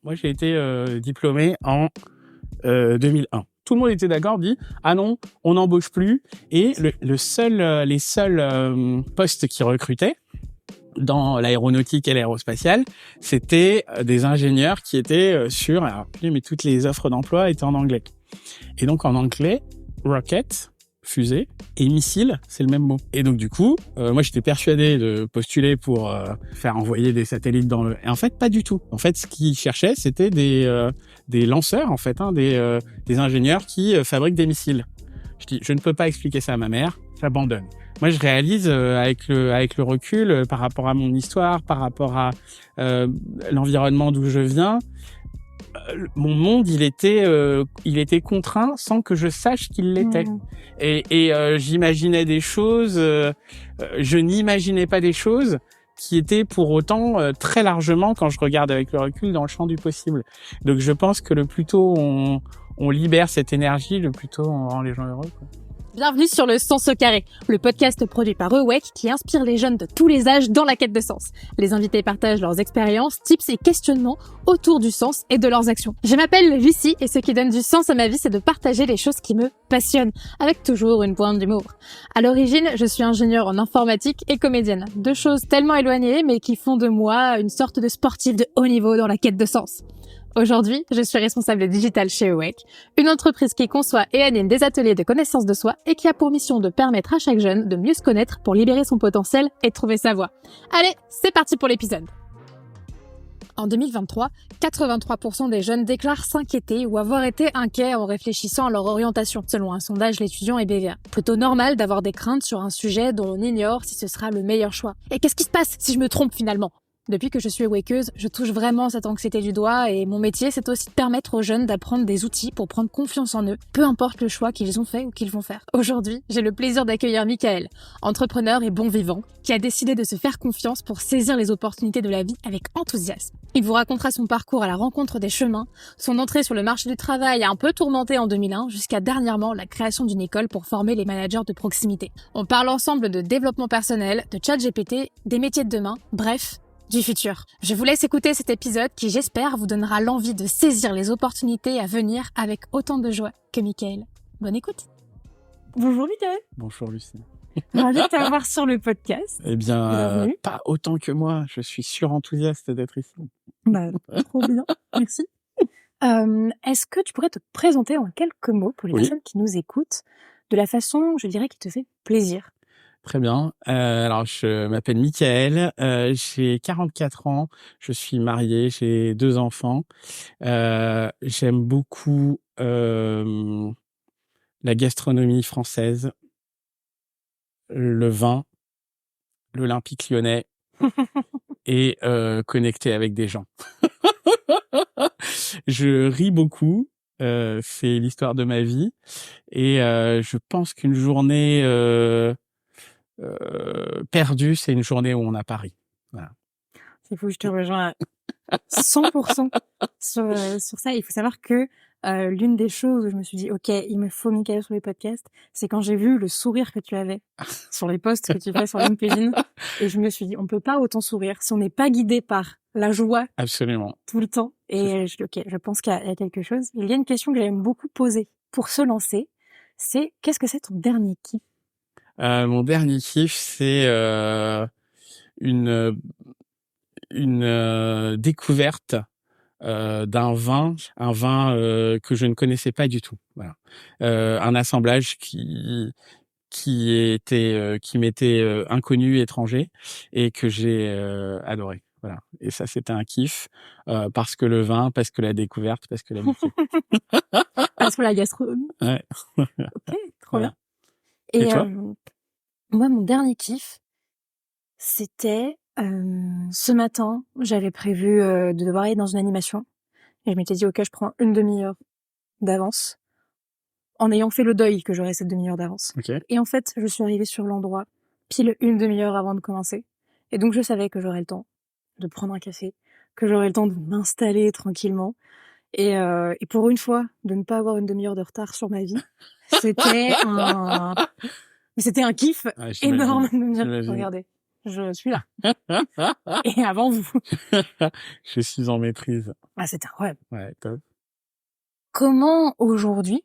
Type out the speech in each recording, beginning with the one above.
Moi, j'ai été diplômé en 2001. Tout le monde était d'accord, dit ah non, on n'embauche plus. Et les seuls postes qui recrutaient dans l'aéronautique et l'aérospatiale, c'était des ingénieurs qui étaient sur. Alors, mais toutes les offres d'emploi étaient en anglais. Et donc en anglais, rocket, fusée, et missile, c'est le même mot. Et donc du coup, moi j'étais persuadé de postuler pour faire envoyer des satellites dans le... Et en fait, pas du tout. En fait, ce qu'ils cherchaient, c'était des lanceurs, en fait, des ingénieurs qui fabriquent des missiles. Je dis, je ne peux pas expliquer ça à ma mère, j'abandonne. Moi, je réalise avec le recul, par rapport à mon histoire, par rapport à l'environnement d'où je viens, mon monde, il était contraint sans que je sache qu'il l'était. Et j'imaginais des choses, je n'imaginais pas des choses qui étaient pour autant très largement, quand je regarde avec le recul, dans le champ du possible. Donc je pense que le plus tôt on libère cette énergie, le plus tôt on rend les gens heureux, quoi. Bienvenue sur le Sens au carré, le podcast produit par Awake qui inspire les jeunes de tous les âges dans la quête de sens. Les invités partagent leurs expériences, tips et questionnements autour du sens et de leurs actions. Je m'appelle Lucie et ce qui donne du sens à ma vie, c'est de partager les choses qui me passionnent, avec toujours une pointe d'humour. À l'origine, je suis ingénieure en informatique et comédienne. Deux choses tellement éloignées mais qui font de moi une sorte de sportive de haut niveau dans la quête de sens. Aujourd'hui, je suis responsable digital chez Awake, une entreprise qui conçoit et anime des ateliers de connaissance de soi et qui a pour mission de permettre à chaque jeune de mieux se connaître pour libérer son potentiel et trouver sa voie. Allez, c'est parti pour l'épisode. En 2023, 83% des jeunes déclarent s'inquiéter ou avoir été inquiets en réfléchissant à leur orientation, selon un sondage l'étudiant et BVA. Plutôt normal d'avoir des craintes sur un sujet dont on ignore si ce sera le meilleur choix. Et qu'est-ce qui se passe si je me trompe finalement ? Depuis que je suis awakeuse, je touche vraiment cette anxiété du doigt et mon métier, c'est aussi de permettre aux jeunes d'apprendre des outils pour prendre confiance en eux, peu importe le choix qu'ils ont fait ou qu'ils vont faire. Aujourd'hui, j'ai le plaisir d'accueillir Michael, entrepreneur et bon vivant, qui a décidé de se faire confiance pour saisir les opportunités de la vie avec enthousiasme. Il vous racontera son parcours à la rencontre des chemins, son entrée sur le marché du travail un peu tourmentée en 2001, jusqu'à dernièrement la création d'une école pour former les managers de proximité. On parle ensemble de développement personnel, de ChatGPT, des métiers de demain, bref, du futur. Je vous laisse écouter cet épisode qui, j'espère, vous donnera l'envie de saisir les opportunités à venir avec autant de joie que Michael. Bonne écoute. Bonjour Michael. Bonjour Lucie. Ravi de t'avoir sur le podcast. Eh bien, pas autant que moi. Je suis surenthousiaste d'être ici. Trop bien. Merci. Est-ce que tu pourrais te présenter en quelques mots pour les personnes qui nous écoutent, de la façon, je dirais, qui te fait plaisir? Très bien. Alors, je m'appelle Michael, j'ai 44 ans, je suis marié, j'ai 2 enfants. J'aime beaucoup la gastronomie française, le vin, l'Olympique Lyonnais et connecter avec des gens. Je ris beaucoup, c'est l'histoire de ma vie et je pense qu'une journée perdue, c'est une journée où on a Paris. Voilà. Il faut que je te rejoins à 100% sur ça. Il faut savoir que l'une des choses où je me suis dit, ok, il me faut Michael sur les podcasts, c'est quand j'ai vu le sourire que tu avais sur les posts que tu fais sur LinkedIn. Et je me suis dit, on peut pas autant sourire si on n'est pas guidé par la joie. Absolument. Tout le temps. Et je pense qu'il y a quelque chose. Il y a une question que j'aime beaucoup poser pour se lancer. C'est, qu'est-ce que c'est ton dernier kiff? Mon dernier kiff, c'est une découverte d'un vin, que je ne connaissais pas du tout. Voilà, un assemblage qui m'était inconnu, étranger, et que j'ai adoré. Voilà. Et ça, c'était un kiff parce que le vin, parce que la découverte, parce que l'amitié. Parce que la gastronomie. Ouais. Ok, trop Voilà. bien. Et toi? Moi, mon dernier kiff, c'était ce matin, j'avais prévu de devoir aller dans une animation. Et je m'étais dit, ok, je prends une demi-heure d'avance, en ayant fait le deuil que j'aurais cette demi-heure d'avance. Okay. Et en fait, je suis arrivée sur l'endroit pile une demi-heure avant de commencer. Et donc, je savais que j'aurais le temps de prendre un café, que j'aurais le temps de m'installer tranquillement. Et pour une fois, de ne pas avoir une demi-heure de retard sur ma vie, c'était un kiff énorme de me dire, regardez, je suis là. Et avant vous. Je suis en maîtrise. Ah, c'est incroyable. Ouais, top. Comment aujourd'hui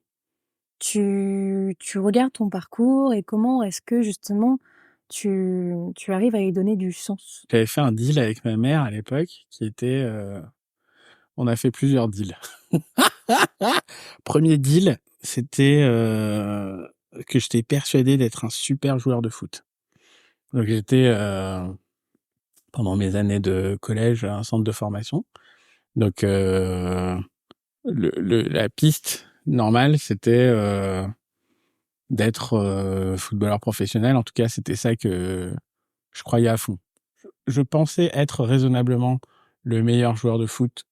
tu regardes ton parcours et comment est-ce que justement tu arrives à lui donner du sens? J'avais fait un deal avec ma mère à l'époque qui était... On a fait plusieurs deals. Premier deal, c'était que j'étais persuadé d'être un super joueur de foot. Donc j'étais, pendant mes années de collège, à un centre de formation. Donc la piste normale, c'était d'être footballeur professionnel. En tout cas, c'était ça que je croyais à fond. Je pensais être raisonnablement le meilleur joueur de foot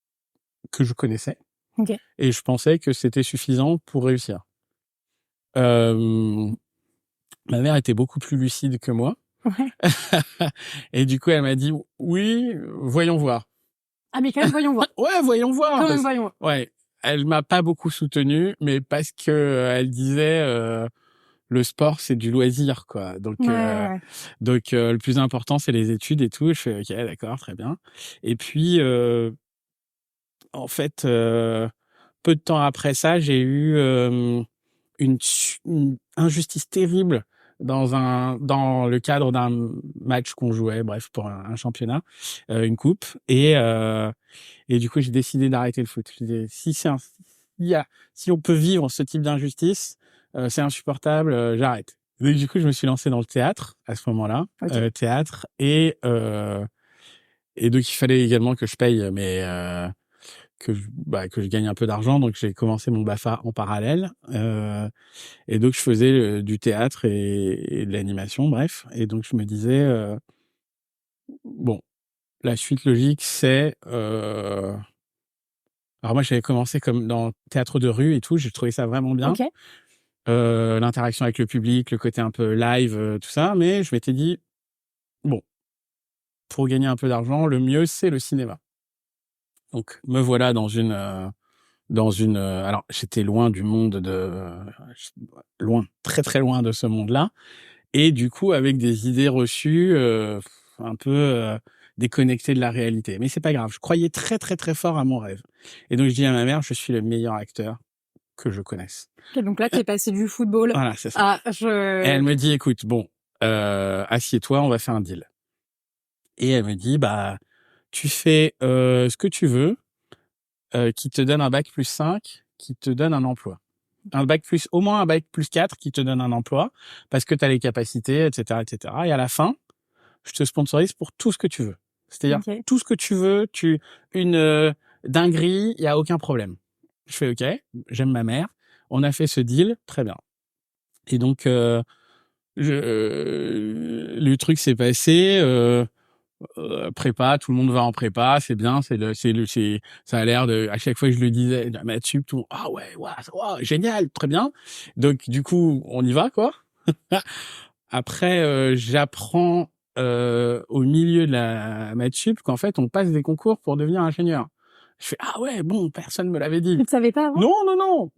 que je connaissais. Ok. Et je pensais que c'était suffisant pour réussir. Ma mère était beaucoup plus lucide que moi. Ouais. Et du coup, elle m'a dit, oui, voyons voir. Ah, mais quand même, voyons voir. Ouais, voyons voir. Quand même, voyons voir. Ouais. Elle m'a pas beaucoup soutenu, mais parce que elle disait, le sport, c'est du loisir, quoi. Donc, Ouais. le plus important, c'est les études et tout. Je fais, ok, d'accord, très bien. Et puis, en fait, peu de temps après ça, j'ai eu une injustice terrible dans le cadre d'un match qu'on jouait, bref, pour un championnat, une coupe, et du coup, j'ai décidé d'arrêter le foot. Je disais, si on peut vivre ce type d'injustice, c'est insupportable, j'arrête. Donc, du coup, je me suis lancé dans le théâtre à ce moment-là, Ok. théâtre, et donc il fallait également que je paye que je gagne un peu d'argent, donc j'ai commencé mon BAFA en parallèle, et donc je faisais du théâtre et de l'animation, bref, et donc je me disais bon, la suite logique c'est alors moi j'avais commencé comme dans théâtre de rue et tout, j'ai trouvé ça vraiment bien, Ok. l'interaction avec le public, le côté un peu live, tout ça, mais je m'étais dit bon, pour gagner un peu d'argent, le mieux c'est le cinéma. Donc me voilà dans une alors j'étais loin du monde loin, très très loin de ce monde-là, et du coup avec des idées reçues un peu déconnectées de la réalité. Mais c'est pas grave, je croyais très très très fort à mon rêve. Et donc je dis à ma mère, je suis le meilleur acteur que je connaisse. Ok, donc là, t'es passé du football Voilà, c'est ça. à Et elle me dit, écoute, bon, assieds-toi, on va faire un deal. Et elle me dit, bah, tu fais ce que tu veux, qui te donne un bac+5, qui te donne un emploi. Au moins un bac+4 qui te donne un emploi, parce que tu as les capacités, etc., etc. Et à la fin, je te sponsorise pour tout ce que tu veux. C'est-à-dire, Ok. tout ce que tu veux, une dinguerie, il y a aucun problème. Je fais OK, j'aime ma mère. On a fait ce deal, très bien. Et donc, le truc s'est passé, prépa, tout le monde va en prépa, c'est bien, ça a l'air de, à chaque fois que je le disais, maths sup, tout, ah ouais, wow, génial, très bien. Donc du coup, on y va, quoi. Après, j'apprends au milieu de la maths sup qu'en fait, on passe des concours pour devenir ingénieur. Je fais, ah ouais, bon, personne me l'avait dit. Tu ne savais pas avant? Non, non, non.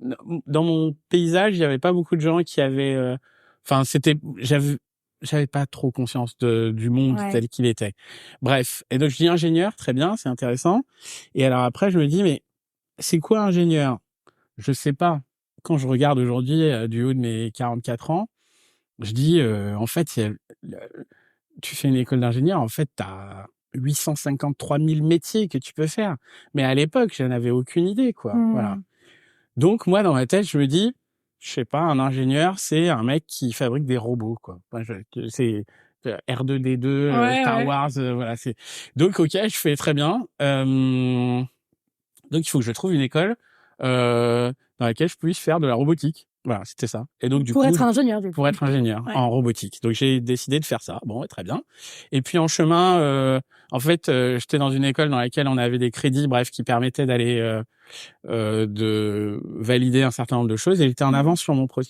Dans mon paysage, il y avait pas beaucoup de gens qui avaient, enfin, j'avais pas trop conscience du monde Ouais. tel qu'il était. Bref. Et donc, je dis ingénieur, très bien, c'est intéressant. Et alors après, je me dis, mais c'est quoi ingénieur? Je sais pas. Quand je regarde aujourd'hui, du haut de mes 44 ans, je dis, en fait, tu fais une école d'ingénieur, en fait, t'as 853 000 métiers que tu peux faire. Mais à l'époque, j'en avais aucune idée, quoi. Voilà. Donc, moi, dans ma tête, je me dis, je sais pas, un ingénieur, c'est un mec qui fabrique des robots, quoi. Enfin, c'est R2D2, Ouais, Star ouais. Wars, voilà. Donc, ok, je fais très bien. Donc, il faut que je trouve une école dans laquelle je puisse faire de la robotique. Voilà, c'était ça. Et donc, du Pour coup, être ingénieur, du coup. pour être ingénieur Ouais. en robotique. Donc, j'ai décidé de faire ça. Bon, très bien. Et puis, en chemin, en fait, j'étais dans une école dans laquelle on avait des crédits, bref, qui permettaient d'aller de valider un certain nombre de choses, et j'étais en avance sur mon Quota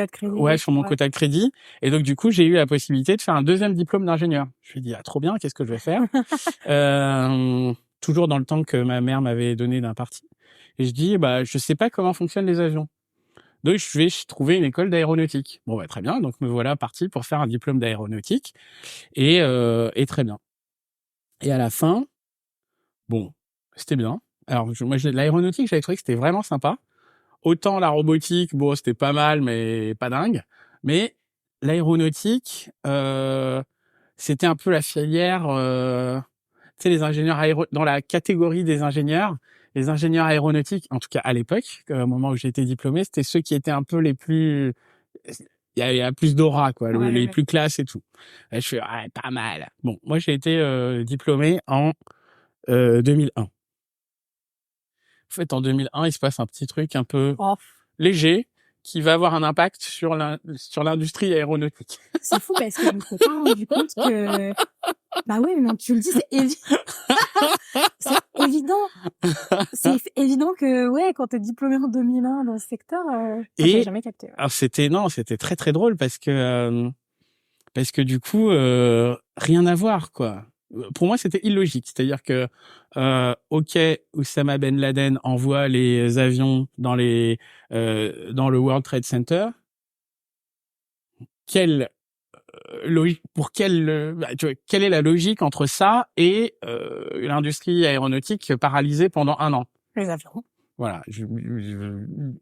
de crédit. ouais, sur mon Ouais. quota de crédit. Et donc du coup, j'ai eu la possibilité de faire un deuxième diplôme d'ingénieur. Je me suis dit, ah, trop bien, qu'est-ce que je vais faire? Toujours dans le temps que ma mère m'avait donné d'imparti. Et je dis, bah, je sais pas comment fonctionnent les avions. Donc je vais trouver une école d'aéronautique. Bon, très bien. Donc me voilà parti pour faire un diplôme d'aéronautique et très bien. Et à la fin, bon, c'était bien. Alors l'aéronautique, j'avais trouvé que c'était vraiment sympa. Autant la robotique, bon, c'était pas mal, mais pas dingue. Mais l'aéronautique, c'était un peu la filière, tu sais, les ingénieurs dans la catégorie des ingénieurs, les ingénieurs aéronautiques, en tout cas à l'époque, au moment où j'ai été diplômé, c'était ceux qui étaient un peu les plus, il y a plus d'aura, quoi, les plus classes et tout. Et je fais, ouais, pas mal. Bon, moi, j'ai été diplômé en 2001. En fait, en 2001, il se passe un petit truc un peu léger qui va avoir un impact sur l'industrie aéronautique. C'est fou parce que je me suis pas rendu compte que... Bah ouais, mais non, tu le dis, c'est évident. C'est évident que, ouais, quand t'es diplômé en 2001 dans ce secteur, j'ai jamais capté. Ouais. Alors c'était très très drôle parce que du coup, rien à voir, quoi. Pour moi, c'était illogique. C'est-à-dire que, ok, Oussama Ben Laden envoie les avions dans le World Trade Center. Quelle est la logique entre ça et l'industrie aéronautique paralysée pendant 1 an? Les avions. Voilà.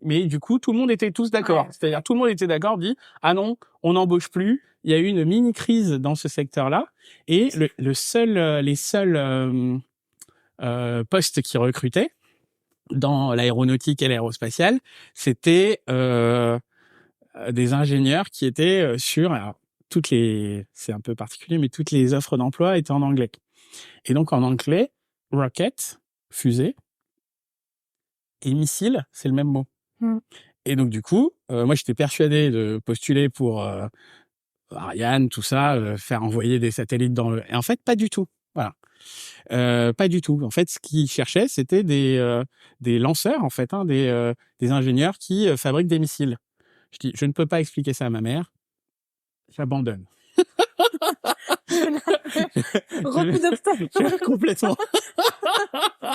Mais du coup, tout le monde était tous d'accord. Ouais. C'est-à-dire, tout le monde était d'accord, dit, ah non, on n'embauche plus. Il y a eu une mini crise dans ce secteur-là, et les seuls postes qui recrutaient dans l'aéronautique et l'aérospatiale, c'était des ingénieurs qui étaient sur, alors, c'est un peu particulier, mais toutes les offres d'emploi étaient en anglais. Et donc en anglais, rocket, fusée, et missile, c'est le même mot. Et donc du coup, moi j'étais persuadé de postuler pour Ariane, tout ça, faire envoyer des satellites dans le... Et en fait, pas du tout. Voilà. Pas du tout. En fait, ce qu'ils cherchaient, c'était des lanceurs, en fait, des ingénieurs qui fabriquent des missiles. Je dis, je ne peux pas expliquer ça à ma mère. J'abandonne. Beaucoup d'obstacles. Complètement.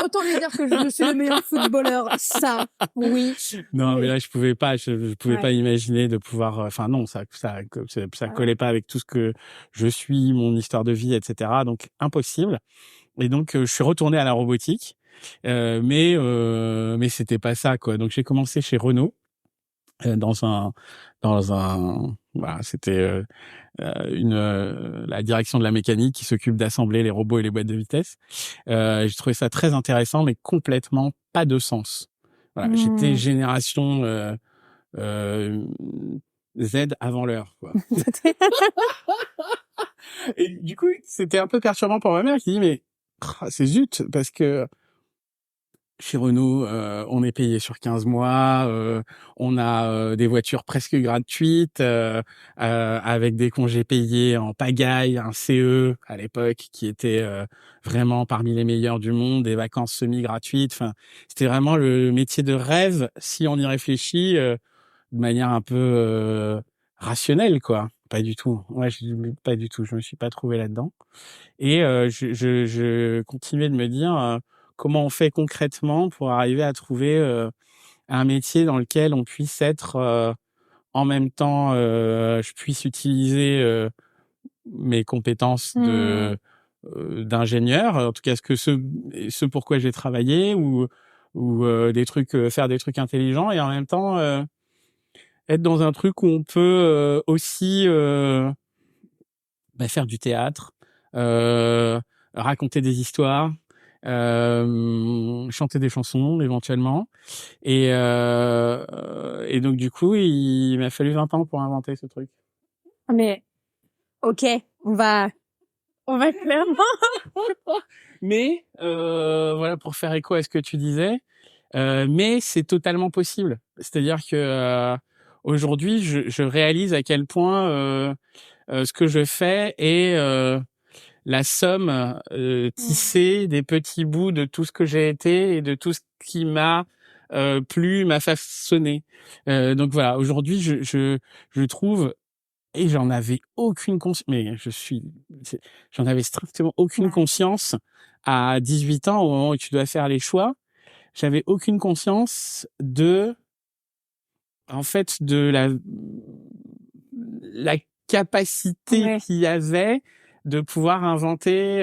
Autant lui dire que je suis le meilleur footballeur, ça, oui. Non, mais là, je pouvais pas imaginer de pouvoir, enfin, non, ça collait pas avec tout ce que je suis, mon histoire de vie, etc. Donc, impossible. Et donc, je suis retourné à la robotique. Mais c'était pas ça, quoi. Donc, j'ai commencé chez Renault. Voilà, c'était la direction de la mécanique qui s'occupe d'assembler les robots et les boîtes de vitesse. J'ai trouvé ça très intéressant, mais complètement pas de sens. Voilà, j'étais génération Z avant l'heure, quoi. Et du coup, c'était un peu perturbant pour ma mère qui dit, mais c'est zut, parce que chez Renault, on est payé sur 15 mois, on a des voitures presque gratuites, avec des congés payés en pagaille, un CE à l'époque qui était vraiment parmi les meilleurs du monde, des vacances semi-gratuites. Enfin, c'était vraiment le métier de rêve si on y réfléchit de manière un peu rationnelle, quoi. Pas du tout. Ouais, pas du tout. Je me suis pas trouvé là-dedans. Et je continuais de me dire comment on fait concrètement pour arriver à trouver un métier dans lequel on puisse être en même temps, je puisse utiliser mes compétences d'ingénieur, en tout cas ce pourquoi j'ai travaillé, ou des trucs, faire des trucs intelligents, et en même temps être dans un truc où on peut aussi faire du théâtre, raconter des histoires, chanter des chansons éventuellement, et donc du coup il m'a fallu 20 ans pour inventer ce truc. Mais ok, on va clairement. Mais voilà, pour faire écho à ce que tu disais, mais c'est totalement possible. C'est-à-dire que aujourd'hui je réalise à quel point ce que je fais est la somme tissée des petits bouts de tout ce que j'ai été et de tout ce qui m'a plu, m'a façonné. Donc voilà, aujourd'hui je trouve, et j'en avais aucune conscience, mais j'en avais strictement aucune conscience à 18 ans, au moment où tu dois faire les choix. J'avais aucune conscience de en fait, de la capacité qu'il y avait de pouvoir inventer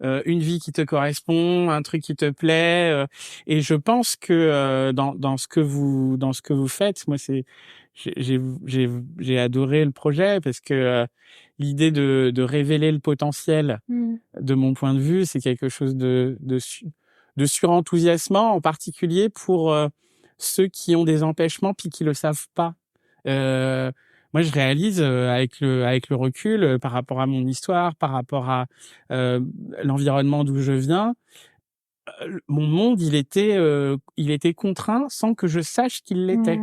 une vie qui te correspond, un truc qui te plaît. Et je pense que dans ce que vous faites, moi j'ai adoré le projet parce que l'idée de révéler le potentiel, de mon point de vue, c'est quelque chose de surenthousiasmant, en particulier pour ceux qui ont des empêchements puis qui le savent pas. Moi, je réalise avec le recul par rapport à mon histoire, par rapport à l'environnement d'où je viens, mon monde, il était contraint sans que je sache qu'il l'était.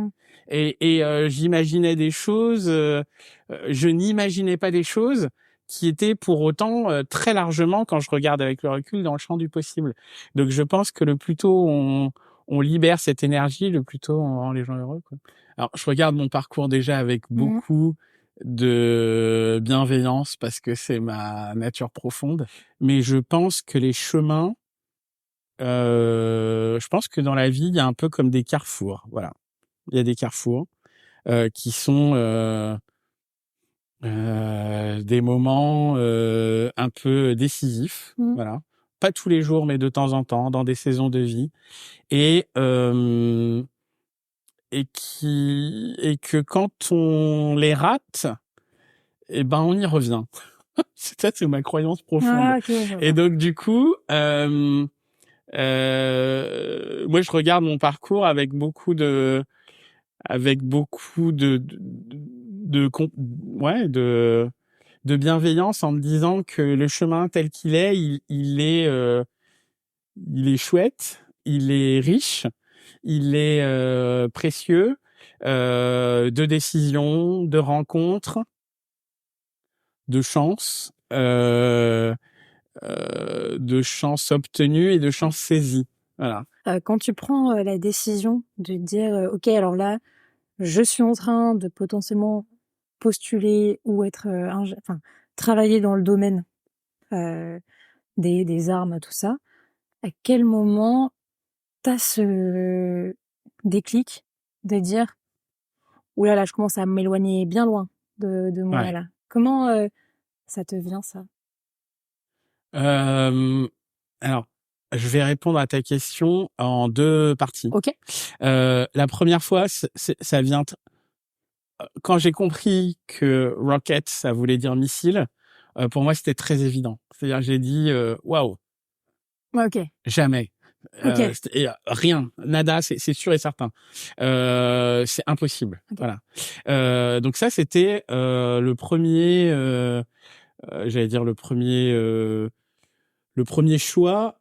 Et j'imaginais des choses, je n'imaginais pas des choses qui étaient pour autant très largement, quand je regarde avec le recul, dans le champ du possible. Donc je pense que le plus tôt on libère cette énergie, le plus tôt on rend les gens heureux, quoi. Alors je regarde mon parcours déjà avec beaucoup de bienveillance parce que c'est ma nature profonde, mais je pense que les chemins, je pense que dans la vie, il y a un peu comme des carrefours, voilà. Il y a des carrefours qui sont des moments un peu décisifs, voilà. Pas tous les jours, mais de temps en temps, dans des saisons de vie, et que quand on les rate, eh ben on y revient. C'est ma croyance profonde. Et donc du coup, moi je regarde mon parcours avec beaucoup de bienveillance, en me disant que le chemin tel qu'il est, il est chouette, il est riche, il est précieux, de décisions, de rencontres, de chances, obtenues et de chances saisies. Voilà. Quand tu prends la décision de dire ok, alors là, je suis en train de potentiellement postuler ou être travailler dans le domaine des armes, tout ça, à quel moment t'as ce déclic de dire oulala, là, je commence à m'éloigner bien loin de moi là. Comment ça te vient, ça? Alors, je vais répondre à ta question en 2 parties. Ok. La première fois, ça vient quand j'ai compris que rocket, ça voulait dire missile. Pour moi, c'était très évident. C'est-à-dire, j'ai dit waouh. Ok. Jamais. Okay. Rien, nada, c'est sûr et certain. C'est impossible. Okay. Voilà. Donc ça, c'était le premier, j'allais dire le premier choix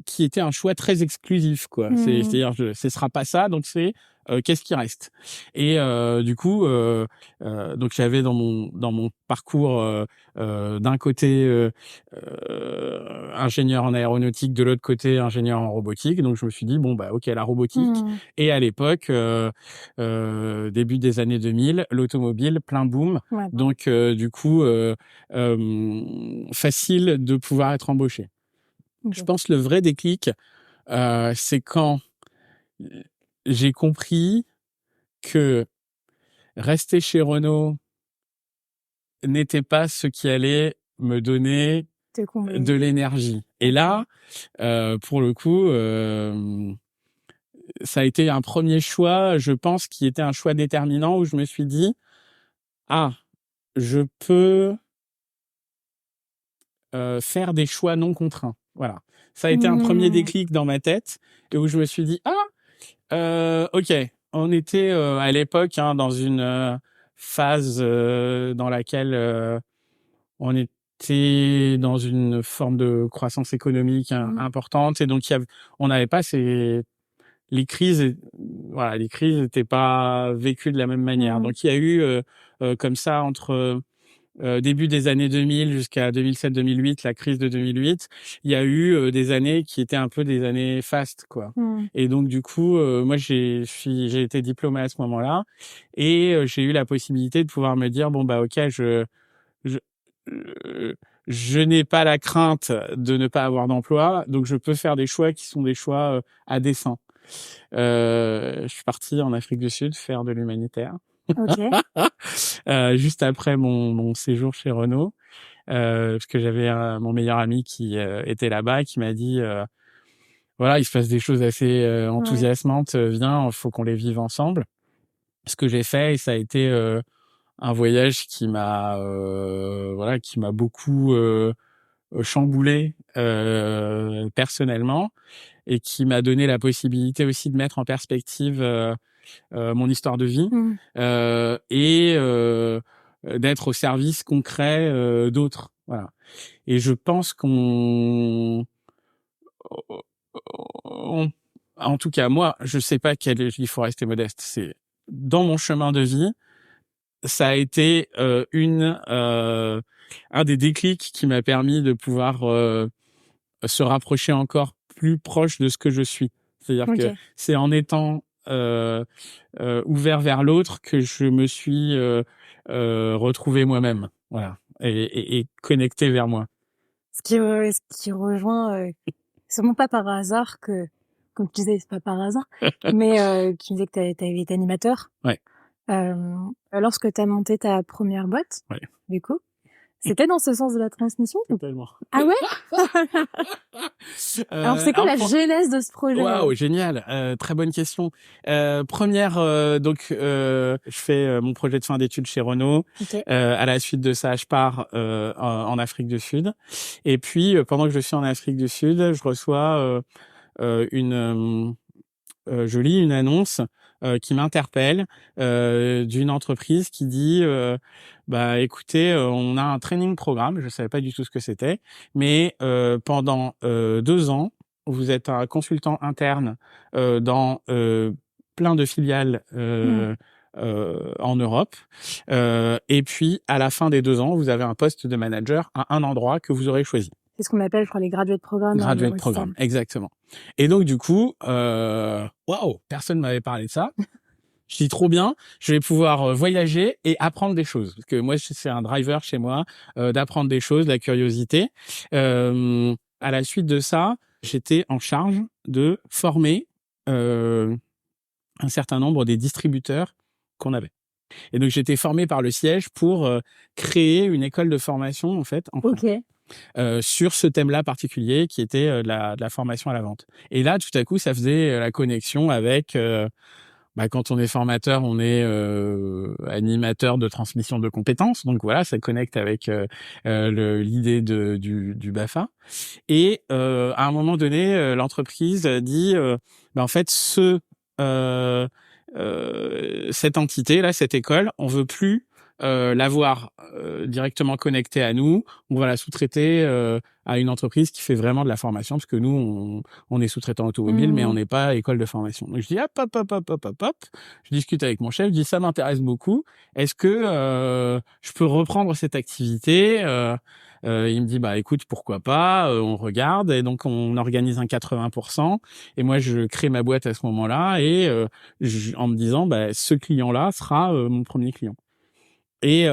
qui était un choix très exclusif, quoi. C'est-à-dire, ce sera pas ça, donc c'est qu'est-ce qui reste. Et du coup, donc j'avais dans mon parcours d'un côté ingénieur en aéronautique, de l'autre côté ingénieur en robotique. Donc je me suis dit bon bah ok, la robotique. Et à l'époque, début des années 2000, l'automobile plein boom. Ouais. Donc du coup facile de pouvoir être embauché. Okay. Je pense le vrai déclic, c'est quand j'ai compris que rester chez Renault n'était pas ce qui allait me donner de l'énergie. Et là, pour le coup, ça a été un premier choix, je pense, qui était un choix déterminant, où je me suis dit, je peux faire des choix non contraints. Voilà. Ça a été un premier déclic dans ma tête, et où je me suis dit, ok, on était à l'époque dans une phase dans laquelle on était dans une forme de croissance économique importante, et donc on n'avait pas les crises, voilà, les crises n'étaient pas vécues de la même manière. Donc il y a eu comme ça entre début des années 2000 jusqu'à 2007-2008, la crise de 2008, il y a eu des années qui étaient un peu des années fastes, quoi. Et donc du coup, moi j'ai été diplômé à ce moment-là, et j'ai eu la possibilité de pouvoir me dire bon bah ok, je n'ai pas la crainte de ne pas avoir d'emploi, donc je peux faire des choix qui sont des choix à dessein. Je suis parti en Afrique du Sud faire de l'humanitaire. Ok. Juste après mon séjour chez Renault, parce que j'avais mon meilleur ami qui était là-bas, qui m'a dit voilà, il se passe des choses assez enthousiasmantes, viens, faut qu'on les vive ensemble. Ce que j'ai fait, et ça a été un voyage qui m'a beaucoup chamboulé personnellement, et qui m'a donné la possibilité aussi de mettre en perspective mon histoire de vie et d'être au service concret d'autres. Voilà. Et je pense en tout cas, moi, je sais pas il faut rester modeste. C'est dans mon chemin de vie, ça a été un des déclics qui m'a permis de pouvoir se rapprocher encore plus proche de ce que je suis. C'est-à-dire que c'est en étant ouvert vers l'autre que je me suis retrouvé moi-même, voilà, et connecté vers moi. Ce qui rejoint, sûrement pas par hasard que, comme tu disais, c'est pas par hasard, mais tu disais que t'avais été animateur. Ouais. Lorsque t'as monté ta première boîte, du coup, c'était dans ce sens de la transmission? Totalement. Ah ouais? Alors c'est quoi la genèse de ce projet? Waouh, génial, très bonne question. Donc je fais mon projet de fin d'études chez Renault. À la suite de ça, je pars en Afrique du Sud. Et puis pendant que je suis en Afrique du Sud, je reçois je lis une annonce qui m'interpelle d'une entreprise qui dit bah écoutez, on a un training programme, je savais pas du tout ce que c'était, mais pendant 2 ans, vous êtes un consultant interne dans plein de filiales en Europe, et puis à la fin des 2 ans, vous avez un poste de manager à un endroit que vous aurez choisi. C'est ce qu'on appelle, je crois, les graduate programmes. Graduate programme, exactement. Et donc du coup, waouh, personne m'avait parlé de ça. Je dis trop bien, je vais pouvoir voyager et apprendre des choses. Parce que moi, c'est un driver chez moi, d'apprendre des choses, de la curiosité. À la suite de ça, j'étais en charge de former un certain nombre des distributeurs qu'on avait. Et donc j'étais formé par le siège pour créer une école de formation en fait en France. Sur ce thème-là particulier qui était de la formation à la vente. Et là, tout à coup, ça faisait la connexion avec quand on est formateur, on est animateur de transmission de compétences. Donc voilà, ça connecte avec l'idée du BAFA. Et à un moment donné, l'entreprise dit en fait cette entité là, cette école, on veut plus l'avoir directement connectée à nous, on va la sous-traiter à une entreprise qui fait vraiment de la formation, parce que nous on est sous-traitant automobile, mais on n'est pas école de formation. Donc je dis hop, je discute avec mon chef, je dis ça m'intéresse beaucoup, est-ce que je peux reprendre cette activité? Il me dit bah écoute, pourquoi pas, on regarde, et donc on organise un 80%, et moi je crée ma boîte à ce moment-là, et en me disant bah ce client-là sera mon premier client. Et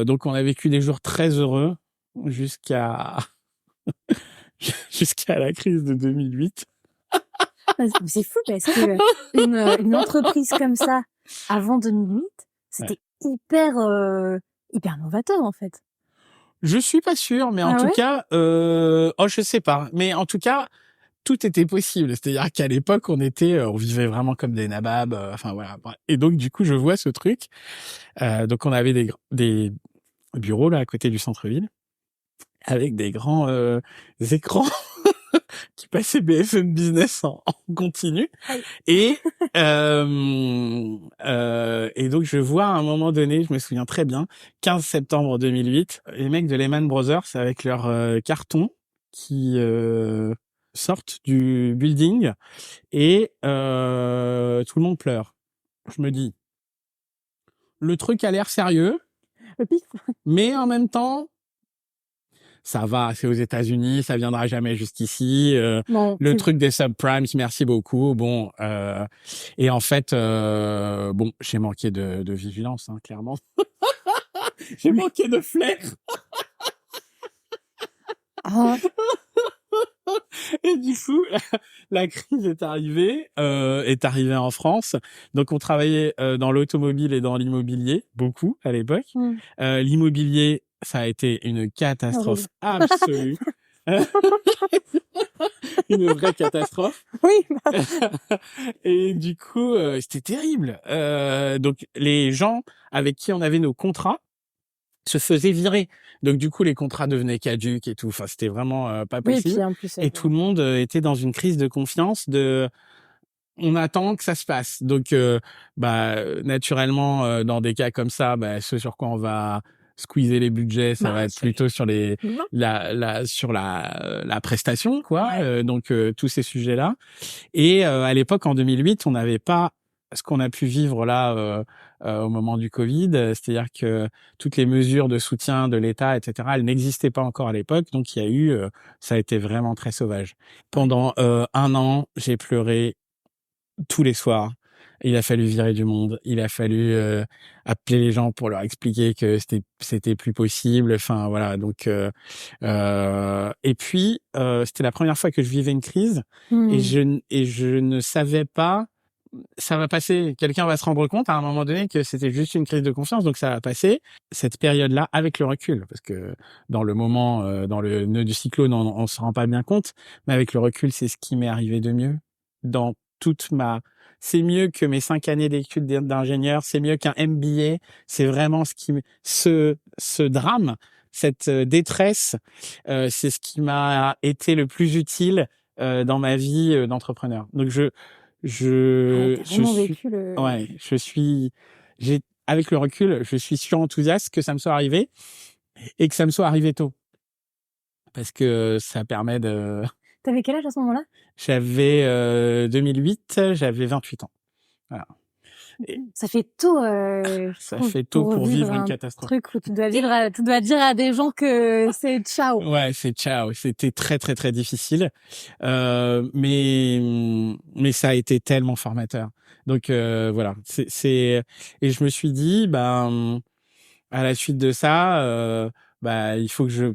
donc on a vécu des jours très heureux jusqu'à la crise de 2008. C'est fou parce que une entreprise comme ça avant 2008, c'était hyper novateur en fait. Je suis pas sûr, mais en tout cas, je sais pas, mais en tout cas, tout était possible. C'est-à-dire qu'à l'époque, on vivait vraiment comme des nababs. Enfin voilà. Et donc du coup, je vois ce truc. Donc on avait des bureaux là à côté du centre-ville, avec des grands écrans qui passaient BFM Business en continu. Et donc je vois à un moment donné, je me souviens très bien, 15 septembre 2008, les mecs de Lehman Brothers avec leur carton qui sortent du building, et tout le monde pleure. Je me dis, le truc a l'air sérieux, mais en même temps, ça va, c'est aux États-Unis, ça viendra jamais jusqu'ici. Le truc des subprimes, merci beaucoup. Bon, et en fait, j'ai manqué de vigilance, hein, clairement. J'ai manqué de flair. Et du coup, la crise est arrivée en France. Donc on travaillait dans l'automobile et dans l'immobilier beaucoup à l'époque. L'immobilier, ça a été une catastrophe absolue. Une vraie catastrophe. Oui. Et du coup, c'était terrible. Donc les gens avec qui on avait nos contrats se faisaient virer. Donc du coup, les contrats devenaient caducs et tout. Enfin, c'était vraiment pas possible. Oui, et puis en plus, et tout le monde était dans une crise de confiance on attend que ça se passe. Donc naturellement, dans des cas comme ça, ce sur quoi on va squeezer les budgets, ça va être plutôt sur la prestation, quoi. Donc tous ces sujets-là. Et à l'époque, en 2008, on n'avait pas ce qu'on a pu vivre là au moment du Covid, c'est-à-dire que toutes les mesures de soutien de l'État, etc., elles n'existaient pas encore à l'époque. Donc il y a eu, ça a été vraiment très sauvage. Pendant 1 an, j'ai pleuré tous les soirs. Il a fallu virer du monde. Il a fallu appeler les gens pour leur expliquer que c'était plus possible. Enfin voilà. Donc et puis c'était la première fois que je vivais une crise et je ne savais pas. Ça va passer. Quelqu'un va se rendre compte à un moment donné que c'était juste une crise de confiance. Donc ça va passer. Cette période-là avec le recul, parce que dans le moment, dans le nœud du cyclone, on se rend pas bien compte. Mais avec le recul, c'est ce qui m'est arrivé de mieux dans c'est mieux que mes 5 années d'études d'ingénieur, c'est mieux qu'un MBA, c'est vraiment ce drame, cette détresse, c'est ce qui m'a été le plus utile dans ma vie d'entrepreneur. Donc avec le recul, je suis surenthousiaste que ça me soit arrivé et que ça me soit arrivé tôt. Parce que ça permet de... T'avais quel âge à ce moment-là? J'avais 2008, j'avais 28 ans. Voilà. Et ça fait tôt. Ça fait tôt pour vivre une catastrophe. Truc où tu dois dire à des gens que c'est ciao. Ouais, c'est ciao. C'était très très très difficile, mais ça a été tellement formateur. Donc voilà, et je me suis dit, à la suite de ça, il faut que je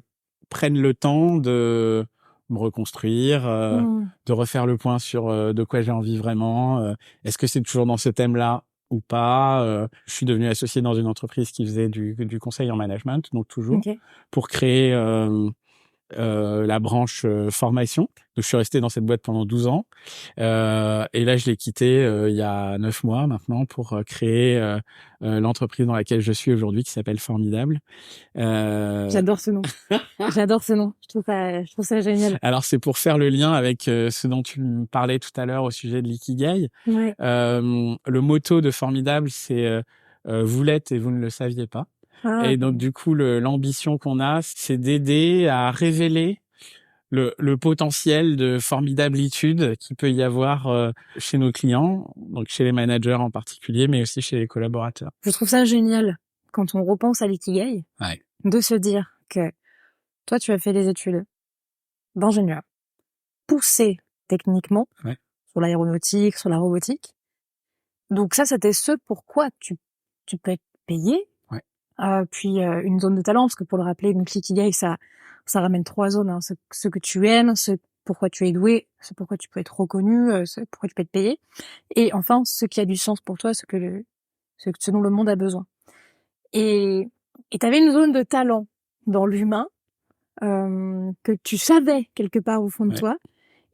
prenne le temps de me reconstruire, de refaire le point sur de quoi j'ai envie vraiment. Est-ce que c'est toujours dans ce thème-là ou pas? Je suis devenu associé dans une entreprise qui faisait du conseil en management, donc toujours, pour créer la branche formation. Donc je suis resté dans cette boîte pendant 12 ans. Et là, je l'ai quitté il y a 9 mois maintenant pour créer l'entreprise dans laquelle je suis aujourd'hui, qui s'appelle Formidable. J'adore ce nom. J'adore ce nom. Je trouve ça génial. Alors c'est pour faire le lien avec ce dont tu me parlais tout à l'heure au sujet de l'ikigai. Ouais. Le motto de Formidable, c'est vous l'êtes et vous ne le saviez pas. Et donc du coup, l'ambition qu'on a, c'est d'aider à révéler le potentiel de formidablitude qu'il peut y avoir chez nos clients, donc chez les managers en particulier, mais aussi chez les collaborateurs. Je trouve ça génial quand on repense à l'ikigai, de se dire que toi, tu as fait des études d'ingénieur, poussé techniquement sur l'aéronautique, sur la robotique. Donc ça, c'était ce pourquoi tu peux être payé. Puis une zone de talent, parce que pour le rappeler, donc l'ikigai, ça ramène 3 zones, hein, ce que tu aimes, ce pourquoi tu es doué, ce pourquoi tu peux être reconnu, ce pourquoi tu peux être payé, et enfin ce qui a du sens pour toi, ce dont le monde a besoin. Et t'avais une zone de talent dans l'humain que tu savais quelque part au fond de toi,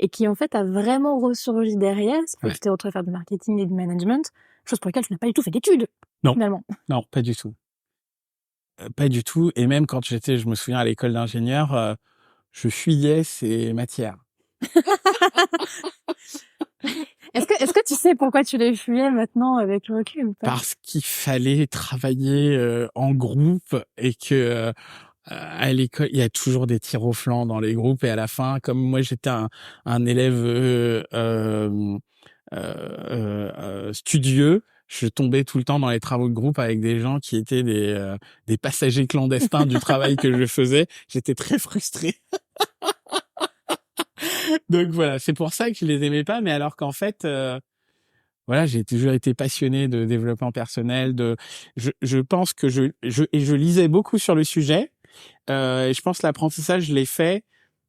et qui en fait a vraiment ressurgi derrière, parce que tu t'es retrouvé à faire du marketing et du management, chose pour laquelle tu n'as pas du tout fait d'études. Non, finalement. Non, pas du tout. Pas du tout. Et même quand je me souviens à l'école d'ingénieur, je fuyais ces matières. Est-ce que tu sais pourquoi tu les fuyais maintenant avec le recul ou pas? Parce qu'il fallait travailler en groupe et que à l'école, il y a toujours des tirs au flanc dans les groupes, et à la fin, comme moi j'étais un élève studieux, je tombais tout le temps dans les travaux de groupe avec des gens qui étaient des passagers clandestins du travail que je faisais. J'étais très frustré. Donc voilà, c'est pour ça que je les aimais pas, mais alors qu'en fait, voilà, j'ai toujours été passionné de développement personnel. Je pense que je lisais beaucoup sur le sujet. Et je pense que l'apprentissage, je l'ai fait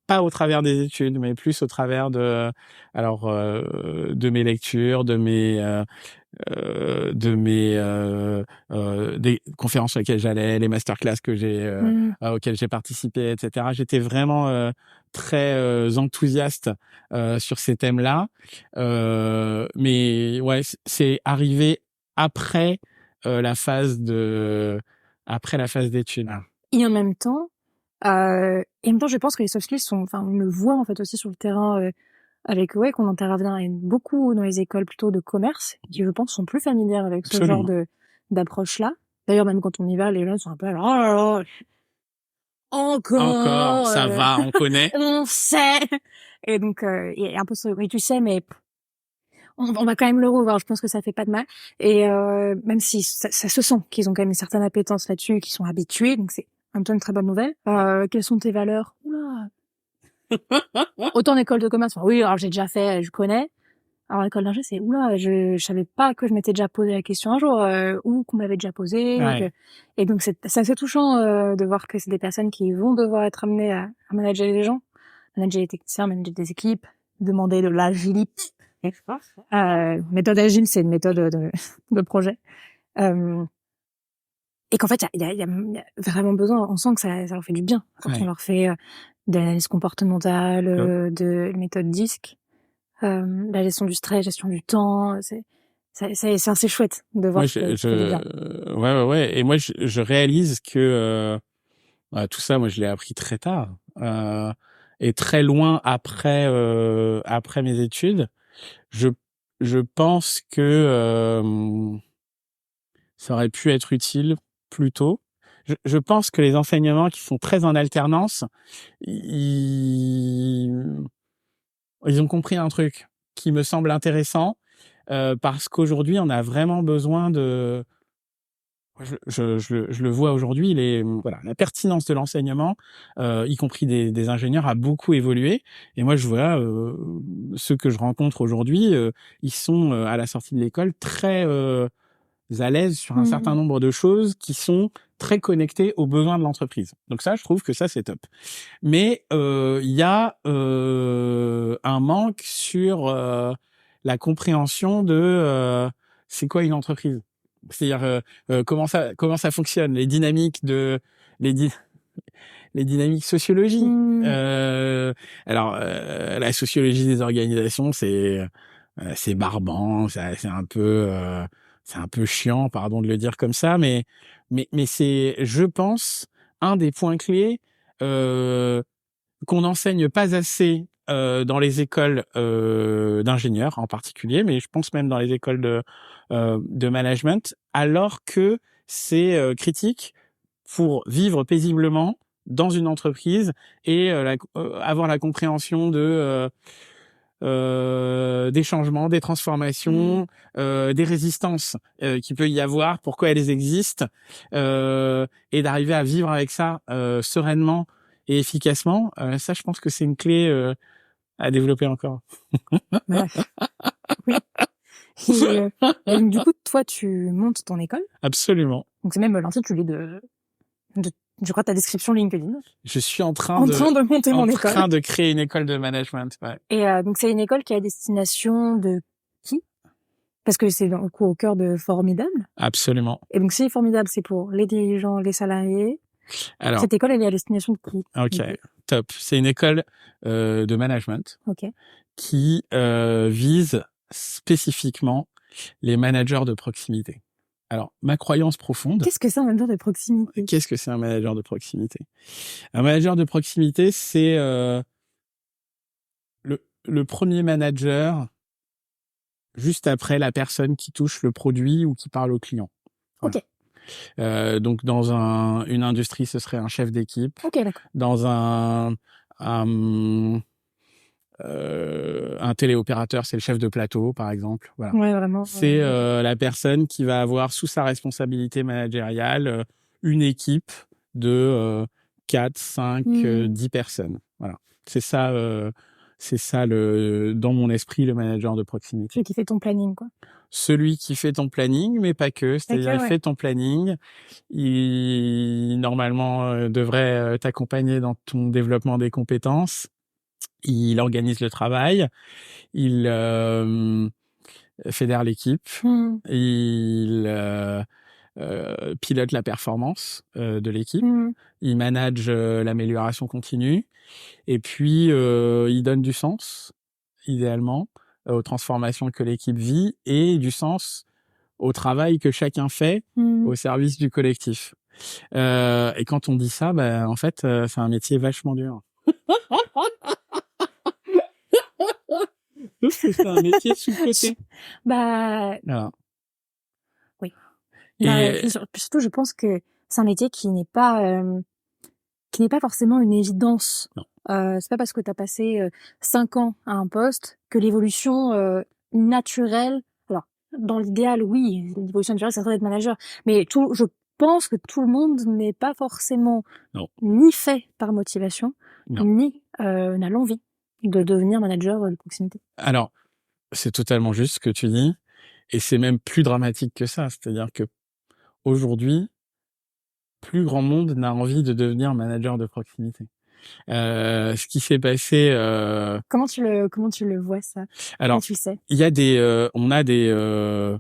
pas au travers des études, mais plus au travers de de mes lectures, des conférences sur lesquelles j'allais, les masterclass que auxquelles j'ai participé, etc. J'étais vraiment très enthousiaste sur ces thèmes-là. Mais ouais, c'est arrivé après après la phase d'études. Et en même temps, je pense que les soft skills on le voit en fait aussi sur le terrain avec WEC, on intervient beaucoup dans les écoles plutôt de commerce, qui je pense sont plus familières avec ce Absolument. genre d'approche-là. D'ailleurs, même quand on y va, les jeunes sont un peu alors, oh là là, encore, ça va, on connaît. on sait. Et donc, il y a un peu ce, oui, tu sais, mais on va quand même le revoir. Je pense que ça fait pas de mal. Et même si ça se sent qu'ils ont quand même une certaine appétence là-dessus, qu'ils sont habitués, donc c'est en même temps une très bonne nouvelle. Quelles sont tes valeurs? Oula. Autant en école de commerce, oui, alors j'ai déjà fait, je connais. Alors l'école d'ingé, c'est oula, je savais pas que je m'étais déjà posé la question un jour, ou qu'on m'avait déjà posé. Ouais. Et donc c'est assez touchant de voir que c'est des personnes qui vont devoir être amenées à manager les gens, manager les techniciens, manager des équipes, demander de l'agilité. Méthode agile, c'est une méthode de projet. Et qu'en fait, il y a vraiment besoin, on sent que ça leur fait du bien quand on leur fait de l'analyse comportementale, de méthode DISC, la gestion du stress, gestion du temps, c'est assez chouette de voir que ça fait du bien. Ouais. Et moi, je réalise que tout ça, moi, je l'ai appris très tard et très loin après mes études. Je pense que ça aurait pu être utile plus tôt. Je pense que les enseignements qui sont très en alternance, ils ont compris un truc qui me semble intéressant parce qu'aujourd'hui, on a vraiment besoin de... Je le vois aujourd'hui, la pertinence de l'enseignement, y compris des ingénieurs, a beaucoup évolué. Et moi, je vois ceux que je rencontre aujourd'hui, ils sont à la sortie de l'école très à l'aise sur un certain nombre de choses qui sont très connectées aux besoins de l'entreprise. Donc ça, je trouve que ça, c'est top. Mais il y a un manque sur la compréhension de c'est quoi une entreprise. C'est-à-dire comment ça fonctionne, les dynamiques les dynamiques sociologiques. La sociologie des organisations, c'est barbant, c'est un peu chiant, pardon de le dire comme ça, mais c'est, je pense, un des points clés qu'on n'enseigne pas assez dans les écoles d'ingénieurs en particulier, mais je pense même dans les écoles de management, alors que c'est critique pour vivre paisiblement dans une entreprise et avoir la compréhension des changements, des transformations, des résistances qu'il peut y avoir, pourquoi elles existent, et d'arriver à vivre avec ça sereinement et efficacement. Ça, je pense que c'est une clé à développer encore. Oui. Et donc, du coup, toi, tu montes ton école. Absolument. Donc c'est même l'intitulé je crois, ta description LinkedIn. Je suis en train de monter mon école. En train de créer une école de management. Ouais. Et donc c'est une école qui est à destination de qui? Parce que c'est au cœur de Formidable. Absolument. Et donc si Formidable, c'est pour les dirigeants, les salariés. Alors, cette école, elle est à destination de qui? Ok, top. C'est une école de management qui vise spécifiquement les managers de proximité. Alors, ma croyance profonde... Qu'est-ce que c'est un manager de proximité? Qu'est-ce que c'est un manager de proximité? Un manager de proximité, c'est le premier manager juste après la personne qui touche le produit ou qui parle au client. Voilà. Ok. Donc, dans une industrie, ce serait un chef d'équipe. Ok, d'accord. Dans un téléopérateur, c'est le chef de plateau, par exemple. Voilà. Ouais, vraiment. C'est la personne qui va avoir sous sa responsabilité managériale une équipe de 4, 5, 10 personnes. Voilà. C'est ça dans mon esprit, le manager de proximité. Celui qui fait ton planning, quoi. Celui qui fait ton planning, mais pas que. C'est-à-dire, il fait ton planning. Il, normalement, devrait t'accompagner dans ton développement des compétences. Il organise le travail, il fédère l'équipe, il pilote la performance de l'équipe, il manage l'amélioration continue, et puis il donne du sens, idéalement, aux transformations que l'équipe vit et du sens au travail que chacun fait au service du collectif. Et quand on dit ça, en fait, c'est un métier vachement dur. C'est un métier sous-coté. Voilà. Oui. Et puis surtout, je pense que c'est un métier qui n'est pas forcément une évidence. Non. C'est pas parce que tu as passé 5 ans à un poste que l'évolution naturelle. Alors, dans l'idéal, oui, l'évolution naturelle, ça serait d'être manager. Mais je pense que tout le monde n'est pas forcément ni fait par motivation, ni n'a l'envie de devenir manager de proximité. Alors, c'est totalement juste ce que tu dis, et c'est même plus dramatique que ça. C'est-à-dire que aujourd'hui, plus grand monde n'a envie de devenir manager de proximité. Ce qui s'est passé. Comment tu le vois ça? Alors, tu le sais? Il y a on a des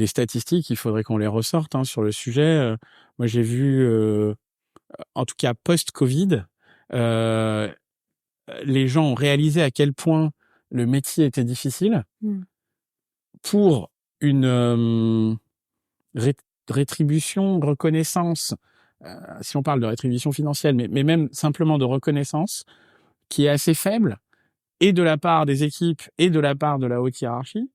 statistiques. Il faudrait qu'on les ressorte sur le sujet. Moi, j'ai vu, en tout cas post-Covid, les gens ont réalisé à quel point le métier était difficile pour une rétribution, reconnaissance, si on parle de rétribution financière, mais même simplement de reconnaissance, qui est assez faible, et de la part des équipes et de la part de la haute hiérarchie.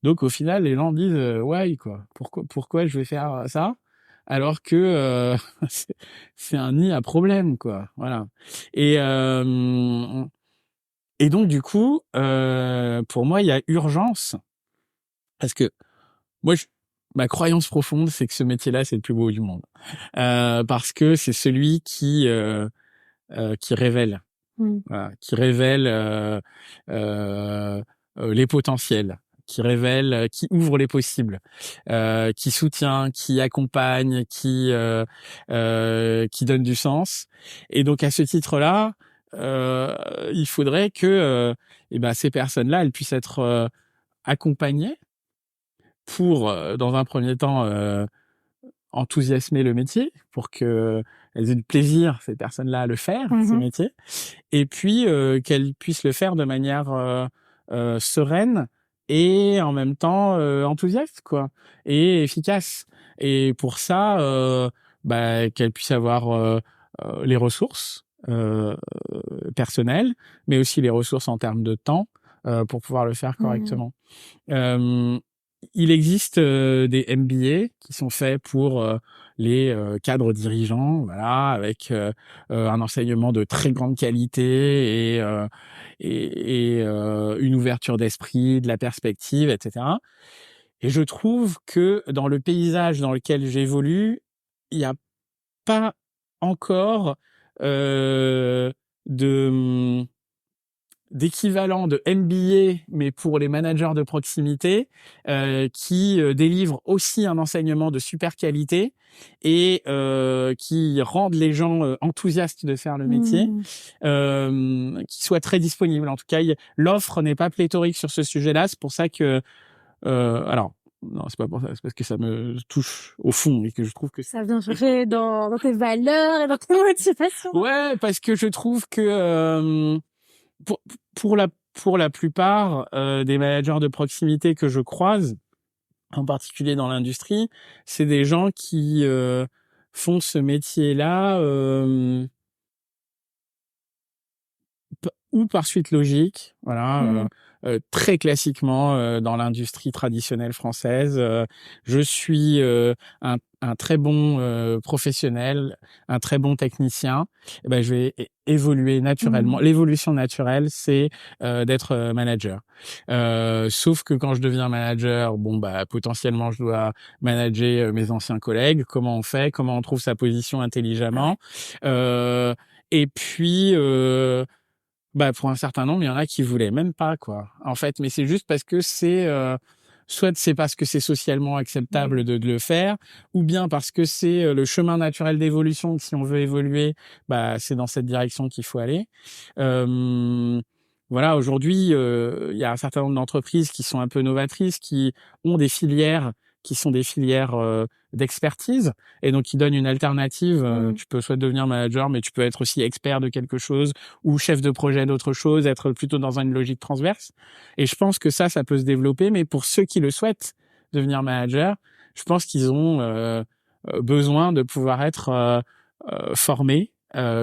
Donc au final, les gens disent ouais, quoi, pourquoi je vais faire ça alors que c'est un nid à problème, quoi. Voilà. Et donc du coup, pour moi, il y a urgence, parce que moi, ma croyance profonde, c'est que ce métier-là, c'est le plus beau du monde, parce que c'est celui qui révèle, voilà, qui révèle les potentiels, qui révèle, qui ouvre les possibles, qui soutient, qui accompagne, qui donne du sens. Et donc à ce titre-là, il faudrait que ces personnes-là, elles puissent être accompagnées pour, dans un premier temps, enthousiasmer le métier, pour que elles aient du plaisir, ces personnes-là, à le faire, ce métier, et puis qu'elles puissent le faire de manière sereine et en même temps enthousiaste, quoi, et efficace. Et pour ça, qu'elles puissent avoir les ressources personnelles, mais aussi les ressources en termes de temps pour pouvoir le faire correctement. Il existe des MBA qui sont faits pour les cadres dirigeants, voilà, avec un enseignement de très grande qualité et une ouverture d'esprit, de la perspective, etc. Et je trouve que dans le paysage dans lequel j'évolue, il n'y a pas encore d'équivalent de MBA, mais pour les managers de proximité, qui délivrent aussi un enseignement de super qualité et qui rendent les gens enthousiastes de faire le métier, qui soit très disponible. En tout cas, l'offre n'est pas pléthorique sur ce sujet-là. C'est pour ça que... alors, non, c'est pas pour ça, c'est parce que ça me touche au fond et que je trouve que ça vient chercher dans tes valeurs et dans tes motivations. Ouais, parce que je trouve que pour la plupart des managers de proximité que je croise, en particulier dans l'industrie, c'est des gens qui font ce métier-là ou par suite logique, voilà, très classiquement dans l'industrie traditionnelle française. Je suis un très bon professionnel, un très bon technicien. Je vais évoluer naturellement. L'évolution naturelle, c'est d'être manager. Sauf que quand je deviens manager, potentiellement, je dois manager mes anciens collègues. Comment on fait? Comment on trouve sa position intelligemment? Et puis... pour un certain nombre, il y en a qui voulaient même pas, quoi. En fait, mais c'est juste parce que c'est soit c'est parce que c'est socialement acceptable de le faire, ou bien parce que c'est le chemin naturel d'évolution, que si on veut évoluer, bah c'est dans cette direction qu'il faut aller. Voilà, aujourd'hui, il y a un certain nombre d'entreprises qui sont un peu novatrices, qui ont des filières qui sont des filières d'expertise et donc qui donnent une alternative. Tu peux soit devenir manager, mais tu peux être aussi expert de quelque chose ou chef de projet d'autre chose, être plutôt dans une logique transverse. Et je pense que ça peut se développer, mais pour ceux qui le souhaitent devenir manager, je pense qu'ils ont besoin de pouvoir être formés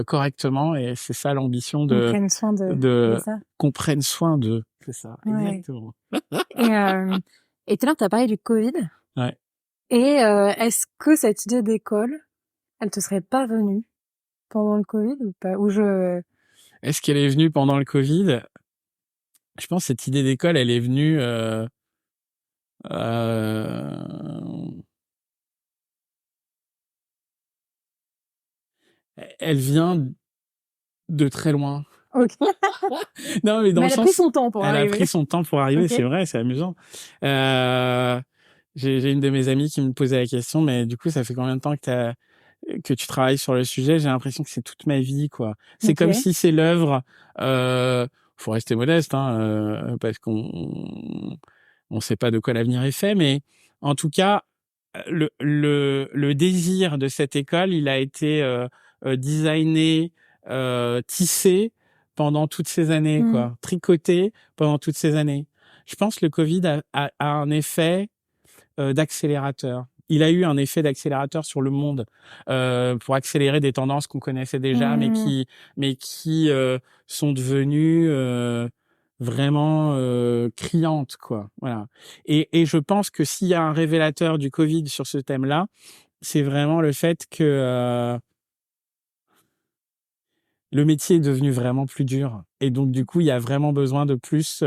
correctement, et c'est ça l'ambition Qu'on prenne soin de ça. Qu'on prenne soin d'eux. C'est ça, exactement. Et tout à l'heure, tu as parlé du Covid. Ouais. Et est-ce que cette idée d'école, elle te serait pas venue pendant le Covid ou pas? Est-ce qu'elle est venue pendant le Covid? Je pense que cette idée d'école, elle est venue elle vient de très loin. Ok. Non, mais dans mais le elle sens, a pris son temps pour arriver. Elle a pris son temps pour arriver, Okay. c'est vrai, c'est amusant. J'ai une de mes amies qui me posait la question, mais du coup, ça fait combien de temps que tu travailles sur le sujet? J'ai l'impression que c'est toute ma vie, quoi. C'est comme si c'est l'œuvre. Faut rester modeste, hein, parce on sait pas de quoi l'avenir est fait, mais en tout cas, le désir de cette école, il a été designé, tissé pendant toutes ces années, quoi, tricoté pendant toutes ces années. Je pense que le Covid a un effet d'accélérateur. Il a eu un effet d'accélérateur sur le monde pour accélérer des tendances qu'on connaissait déjà, mais qui sont devenues vraiment criantes, quoi. Voilà. Et je pense que s'il y a un révélateur du Covid sur ce thème-là, c'est vraiment le fait que le métier est devenu vraiment plus dur. Et donc, du coup, il y a vraiment besoin de plus.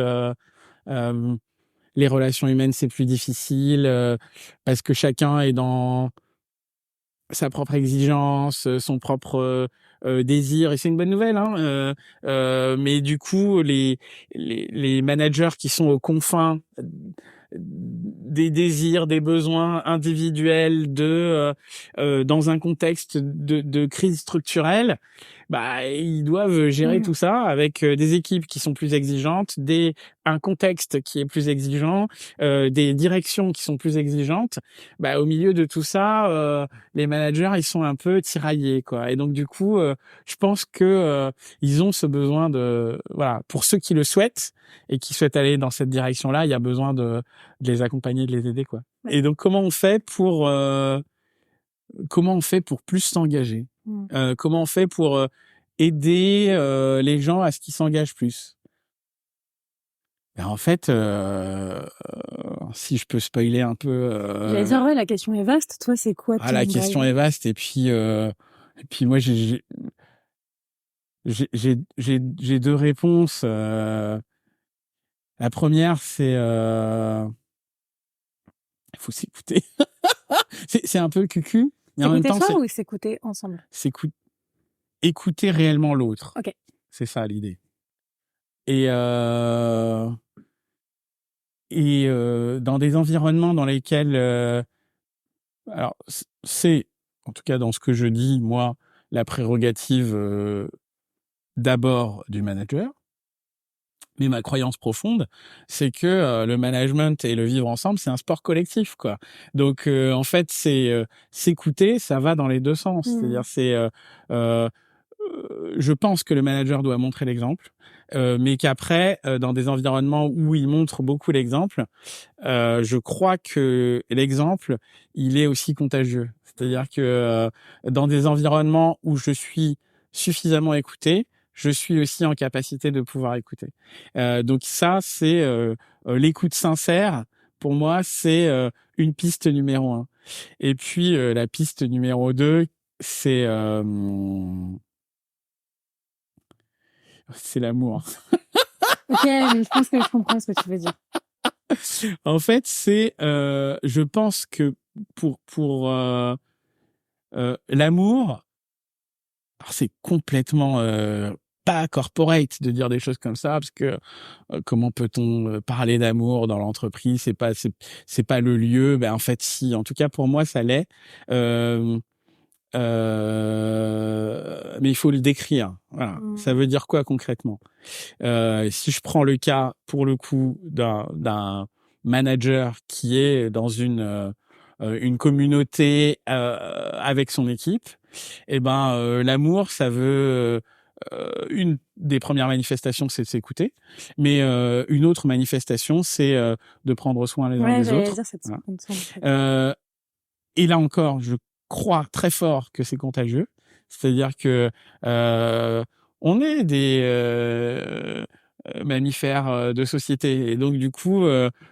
Les relations humaines, c'est plus difficile parce que chacun est dans sa propre exigence, son propre désir. Et c'est une bonne nouvelle, hein. Mais du coup, les managers qui sont aux confins des désirs, des besoins individuels dans un contexte de crise structurelle, bah ils doivent gérer tout ça avec des équipes qui sont plus exigeantes, un contexte qui est plus exigeant, des directions qui sont plus exigeantes. Bah au milieu de tout ça, les managers ils sont un peu tiraillés, quoi. Et donc du coup, je pense que ils ont ce besoin voilà, pour ceux qui le souhaitent et qui souhaitent aller dans cette direction-là, il y a besoin de les accompagner, de les aider, quoi. Et donc comment on fait pour plus s'engager? Comment on fait pour aider les gens à ce qu'ils s'engagent plus? Ben en fait, si je peux spoiler un peu. J'allais dire, ouais, la question est vaste. Toi, c'est quoi ton la question est vaste, et puis moi j'ai deux réponses. La première, c'est il faut s'écouter. c'est un peu cucu, mais en même temps, s'écouter soi ou s'écouter ensemble? Écouter réellement l'autre. Ok. C'est ça l'idée. Et dans des environnements dans lesquels alors c'est en tout cas dans ce que je dis moi la prérogative d'abord du manager, mais ma croyance profonde c'est que le management et le vivre ensemble c'est un sport collectif, quoi. Donc en fait c'est s'écouter, ça va dans les deux sens. C'est-à-dire je pense que le manager doit montrer l'exemple, mais qu'après, dans des environnements où il montre beaucoup l'exemple, je crois que l'exemple, il est aussi contagieux. C'est-à-dire que dans des environnements où je suis suffisamment écouté, je suis aussi en capacité de pouvoir écouter. Donc ça, c'est l'écoute sincère. Pour moi, c'est une piste numéro 1. Et puis la piste numéro 2, c'est l'amour. Ok, mais je pense que je comprends ce que tu veux dire. En fait, je pense que pour l'amour, alors c'est complètement pas corporate de dire des choses comme ça, parce que comment peut-on parler d'amour dans l'entreprise? C'est pas le lieu. Ben en fait, si. En tout cas, pour moi, ça l'est. Mais il faut le décrire. Voilà. Ça veut dire quoi concrètement? Si je prends le cas, pour le coup, d'un manager qui est dans une communauté avec son équipe, eh ben l'amour, ça veut une des premières manifestations, c'est de s'écouter, mais une autre manifestation, c'est de prendre soin les uns des autres. Voilà. Et là encore, je crois très fort que c'est contagieux, c'est-à-dire que on est des mammifères de société, et donc du coup,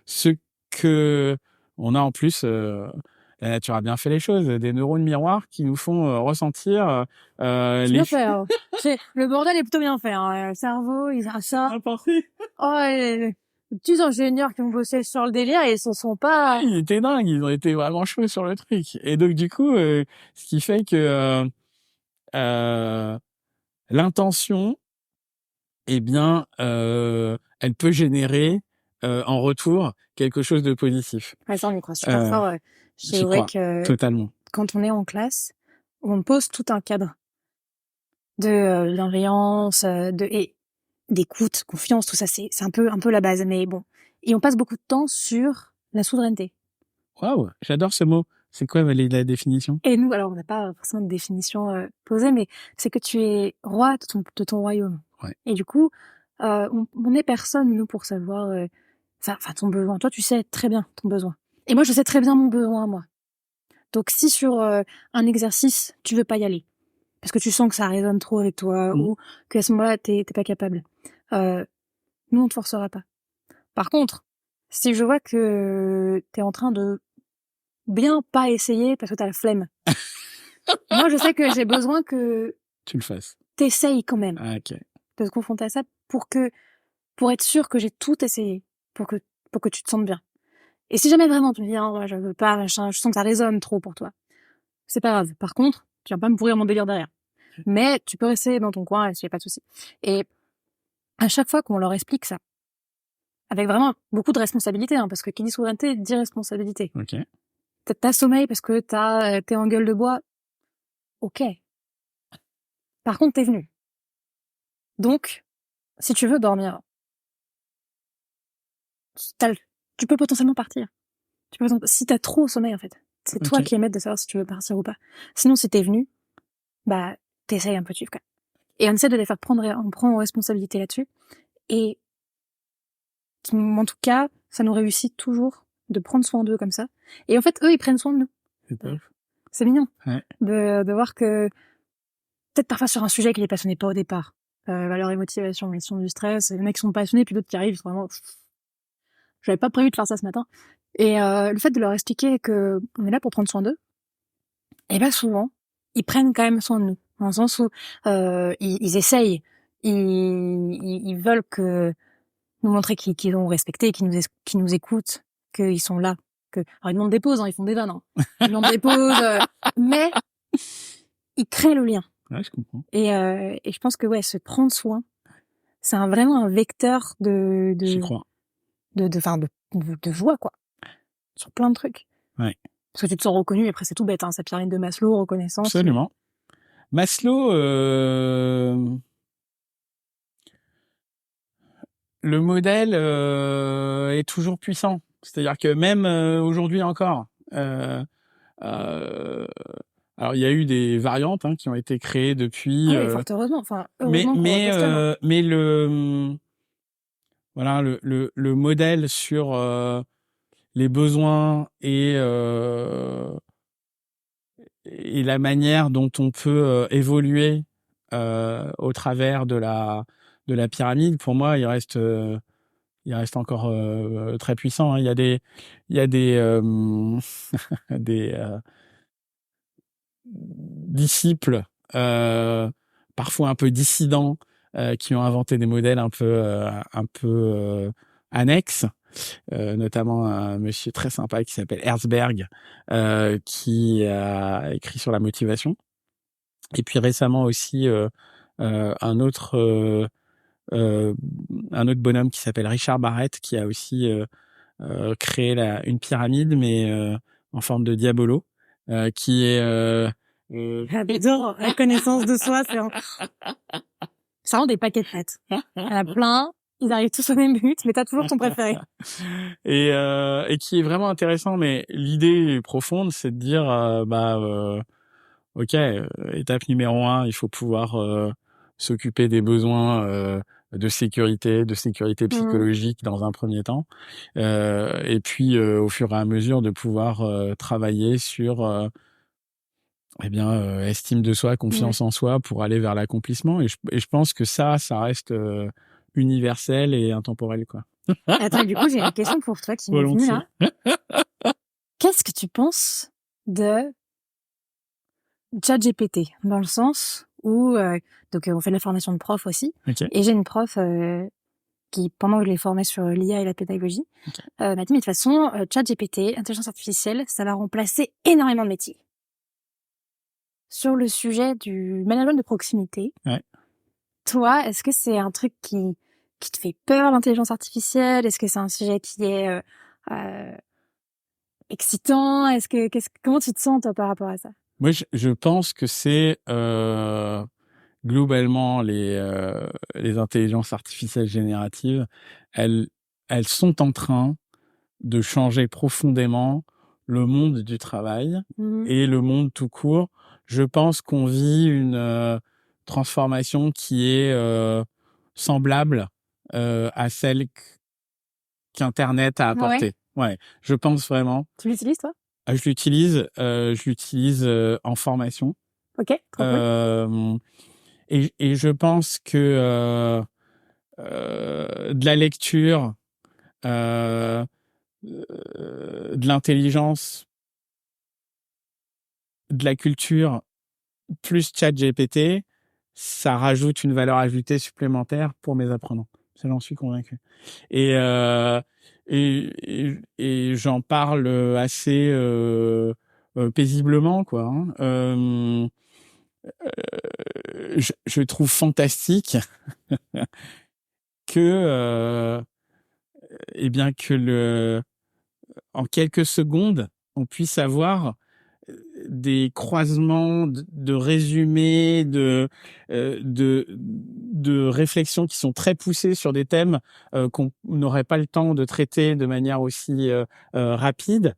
ce que on a en plus, la nature a bien fait les choses, des neurones miroirs qui nous font ressentir C'est bien fait. Hein. Le bordel est plutôt bien fait. Hein. Le cerveau, il a ça. Parfait. Oh, les petits ingénieurs qui ont bossé sur le délire, ils s'en sont pas. Ils étaient dingues, ils ont été vraiment chauds sur le truc. Et donc du coup, ce qui fait que l'intention, eh bien, elle peut générer en retour quelque chose de positif. Ouais, ça, on y croit super fort. J'y crois totalement. Quand on est en classe, on pose tout un cadre de bienveillance, et d'écoute, confiance, tout ça, c'est un peu la base. Mais bon, et on passe beaucoup de temps sur la souveraineté. Waouh, j'adore ce mot. C'est quoi la définition? Et nous, alors on n'a pas forcément de définition posée, mais c'est que tu es roi de ton royaume. Ouais. Et du coup, on n'est personne, nous, pour savoir enfin ton besoin. Toi, tu sais très bien ton besoin. Et moi, je sais très bien mon besoin, moi. Donc, si sur un exercice, tu veux pas y aller, parce que tu sens que ça résonne trop avec toi, ou qu'à ce moment-là, t'es pas capable, nous, on te forcera pas. Par contre, si je vois que t'es en train de bien pas essayer parce que t'as la flemme, moi, je sais que j'ai besoin que tu le fasses. T'essayes quand même de te confronter à ça pour être sûr que j'ai tout essayé, pour que tu te sentes bien. Et si jamais vraiment tu me dis, oh, ouais, je veux pas, machin, je sens que ça résonne trop pour toi, c'est pas grave. Par contre, tu vas pas me pourrir mon délire derrière. Mais tu peux rester dans ton coin, il y a pas de souci. Et à chaque fois qu'on leur explique ça, avec vraiment beaucoup de responsabilité, hein, parce que qui dit souveraineté dit responsabilité. T'as sommeil parce que t'es en gueule de bois. Ok. Par contre, t'es venu. Donc, si tu veux dormir, tu peux potentiellement partir. Si t'as trop sommeil, en fait, c'est toi qui es maître de savoir si tu veux partir ou pas. Sinon, si t'es venu, bah, t'essayes un peu de suivre, quand même. Et on essaie de les faire on prend responsabilité là-dessus. Et, en tout cas, ça nous réussit toujours de prendre soin d'eux comme ça. Et en fait, eux, ils prennent soin de nous. C'est mignon. Ouais. De voir que, peut-être parfois sur un sujet qui les passionnait pas au départ, valeur et motivation, gestion du stress, les mecs sont passionnés, puis d'autres qui arrivent, vraiment, j'avais pas prévu de faire ça ce matin. Et le fait de leur expliquer que on est là pour prendre soin d'eux, et ben souvent, ils prennent quand même soin de nous. Dans le sens où ils essayent, ils veulent que nous montrer qu'ils ont respecté, qu'ils nous écoutent, qu'ils sont là. Alors ils demandent des pauses, hein, ils font des vannes. Hein. Ils demandent des pauses, mais ils créent le lien. Ouais, je comprends. Et je pense que se prendre soin, c'est vraiment un vecteur J'y crois. de joie, quoi. Sur plein de trucs. Ouais. Parce que tu te sens reconnu, et après c'est tout bête, hein, sa pyramide de Maslow, reconnaissance. Absolument. Maslow, le modèle est toujours puissant. C'est-à-dire que même aujourd'hui encore, alors il y a eu des variantes qui ont été créées depuis. Oui, fort heureusement. Enfin, heureusement mais le modèle sur les besoins et la manière dont on peut évoluer au travers de la pyramide, pour moi, il reste encore très puissant. Hein. Il y a des disciples, parfois un peu dissidents, qui ont inventé des modèles un peu annexes. Notamment un monsieur très sympa qui s'appelle Herzberg, qui a écrit sur la motivation. Et puis récemment aussi un autre bonhomme qui s'appelle Richard Barrett, qui a aussi créé une pyramide, mais en forme de diabolo, qui est J'adore la connaissance de soi, ça rend des paquets de pâtes. Il y en a plein, ils arrivent tous au même but, mais t'as toujours ton préféré. et qui est vraiment intéressant. Mais l'idée profonde, c'est de dire, ok, étape numéro 1, il faut pouvoir s'occuper des besoins de sécurité psychologique dans un premier temps, et puis au fur et à mesure de pouvoir travailler sur estime de soi, confiance en soi pour aller vers l'accomplissement. Et je pense que ça reste universel et intemporel, quoi. Attends, du coup, j'ai une question pour toi qui m'est venue là. Qu'est-ce que tu penses de ChatGPT, dans le sens où donc on fait de la formation de prof aussi, et j'ai une prof qui, pendant que je l'ai formée sur l'IA et la pédagogie, m'a dit mais de toute façon, ChatGPT, intelligence artificielle, ça va remplacer énormément de métiers. Sur le sujet du management de proximité, toi, est-ce que c'est un truc qui te fait peur, l'intelligence artificielle? Est-ce que c'est un sujet qui est excitant? Comment tu te sens toi par rapport à ça? Moi, je pense que c'est globalement les intelligences artificielles génératives, elles sont en train de changer profondément le monde du travail et le monde tout court. Je pense qu'on vit une transformation qui est semblable à celle qu'Internet a apportée. Ouais, je pense vraiment. Tu l'utilises, toi? Je l'utilise en formation. Ok, trop cool. Et je pense que de la lecture, de l'intelligence, de la culture, plus ChatGPT, ça rajoute une valeur ajoutée supplémentaire pour mes apprenants. Ça, j'en suis convaincu. Et j'en parle assez paisiblement, quoi. Je trouve fantastique que en quelques secondes, on puisse avoir des croisements de résumés, de réflexions qui sont très poussées sur des thèmes qu'on n'aurait pas le temps de traiter de manière aussi rapide.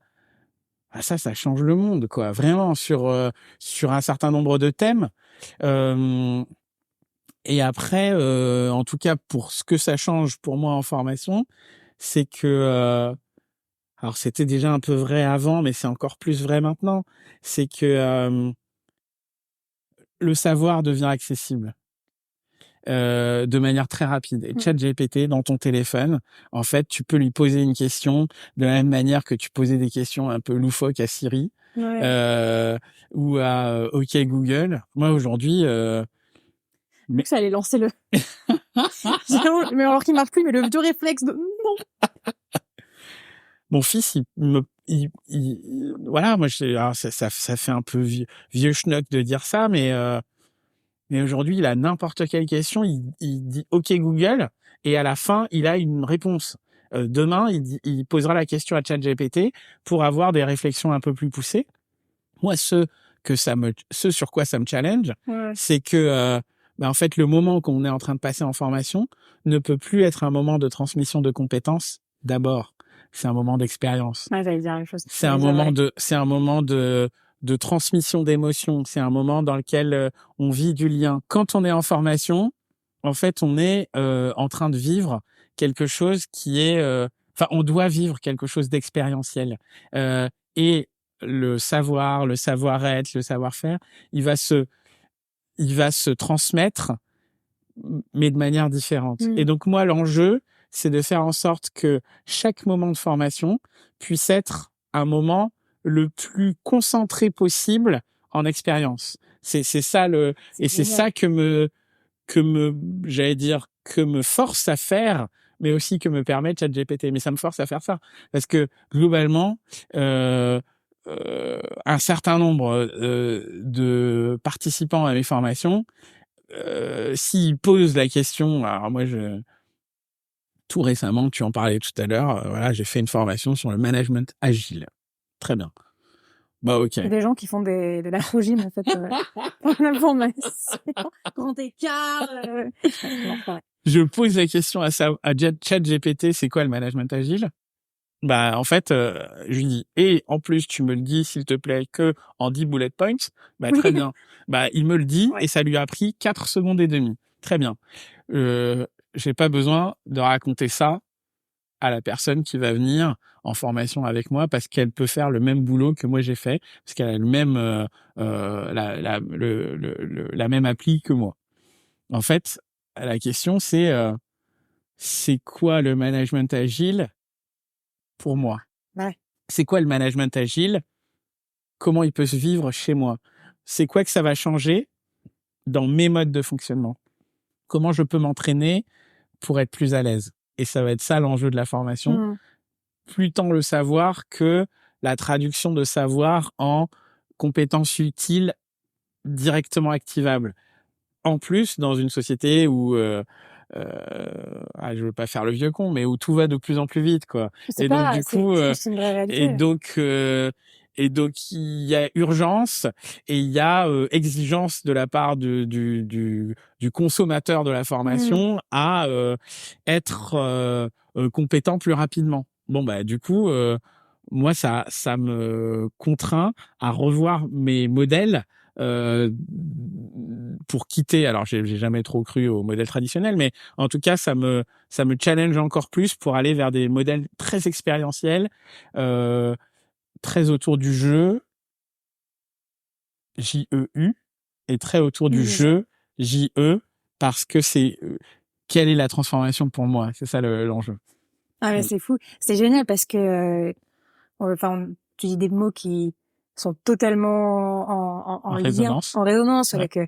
Ça change le monde, quoi. Vraiment, sur un certain nombre de thèmes. Et après, en tout cas, pour ce que ça change pour moi en formation, c'est que alors c'était déjà un peu vrai avant, mais c'est encore plus vrai maintenant. C'est que le savoir devient accessible de manière très rapide. Et ChatGPT dans ton téléphone, en fait, tu peux lui poser une question de la même manière que tu posais des questions un peu loufoques à Siri ou à OK Google. Moi aujourd'hui, mais que ça allait lancer le. Mais alors qu'il marche plus, mais le vieux réflexe de non. Mon fils, voilà, moi, ça fait un peu vieux schnock de dire ça, mais aujourd'hui, il a n'importe quelle question, il dit OK Google, et à la fin, il a une réponse. Demain, il posera la question à ChatGPT pour avoir des réflexions un peu plus poussées. Moi, ce sur quoi ça me challenge, c'est que en fait, le moment qu'on est en train de passer en formation ne peut plus être un moment de transmission de compétences d'abord. C'est un moment d'expérience. J'allais dire la même chose. C'est un moment de transmission d'émotions. C'est un moment dans lequel on vit du lien. Quand on est en formation, en fait, on est en train de vivre quelque chose qui est, on doit vivre quelque chose d'expérientiel. Et le savoir, le savoir-être, le savoir-faire, il va se transmettre, mais de manière différente. Et donc moi, l'enjeu, c'est de faire en sorte que chaque moment de formation puisse être un moment le plus concentré possible en expérience. C'est ça et c'est ça que me force à faire, mais aussi que me permet ChatGPT. Mais ça me force à faire ça parce que globalement, un certain nombre de participants à mes formations s'il pose la question, alors moi tout récemment, tu en parlais tout à l'heure, voilà, j'ai fait une formation sur le management agile. Très bien. Bah ok. Il y a des gens qui font de l'acrogym en fait pour l'information. Grand écart. Non, pas vrai. Je pose la question à ChatGPT, c'est quoi le management agile? Bah en fait, je lui dis et en plus tu me le dis s'il te plaît que en 10 bullet points. Bah très bien. Bah il me le dit et ça lui a pris 4 secondes et demie. Très bien. J'ai pas besoin de raconter ça à la personne qui va venir en formation avec moi parce qu'elle peut faire le même boulot que moi j'ai fait parce qu'elle a le même la même appli que moi. En fait, la question c'est quoi le management agile pour moi? Ouais. C'est quoi le management agile? Comment il peut se vivre chez moi? C'est quoi que ça va changer dans mes modes de fonctionnement? Comment je peux m'entraîner pour être plus à l'aise? Et ça va être ça l'enjeu de la formation. Plus tant le savoir que la traduction de savoir en compétences utiles directement activables. En plus, dans une société où je veux pas faire le vieux con, mais où tout va de plus en plus vite, quoi. Et donc du coup, c'est une vraie réalité. Et donc il y a urgence et il y a exigence de la part du consommateur de la formation à être compétent plus rapidement. Bon bah du coup moi ça me contraint à revoir mes modèles pour quitter. Alors j'ai jamais trop cru au modèle traditionnel, mais en tout cas ça me challenge encore plus pour aller vers des modèles très expérientiels, très autour du jeu, JEU, et très autour du jeu, JE, parce que c'est quelle est la transformation pour moi, c'est ça l'enjeu. Ah mais c'est fou, c'est génial parce que tu dis des mots qui sont totalement en résonance, en résonance avec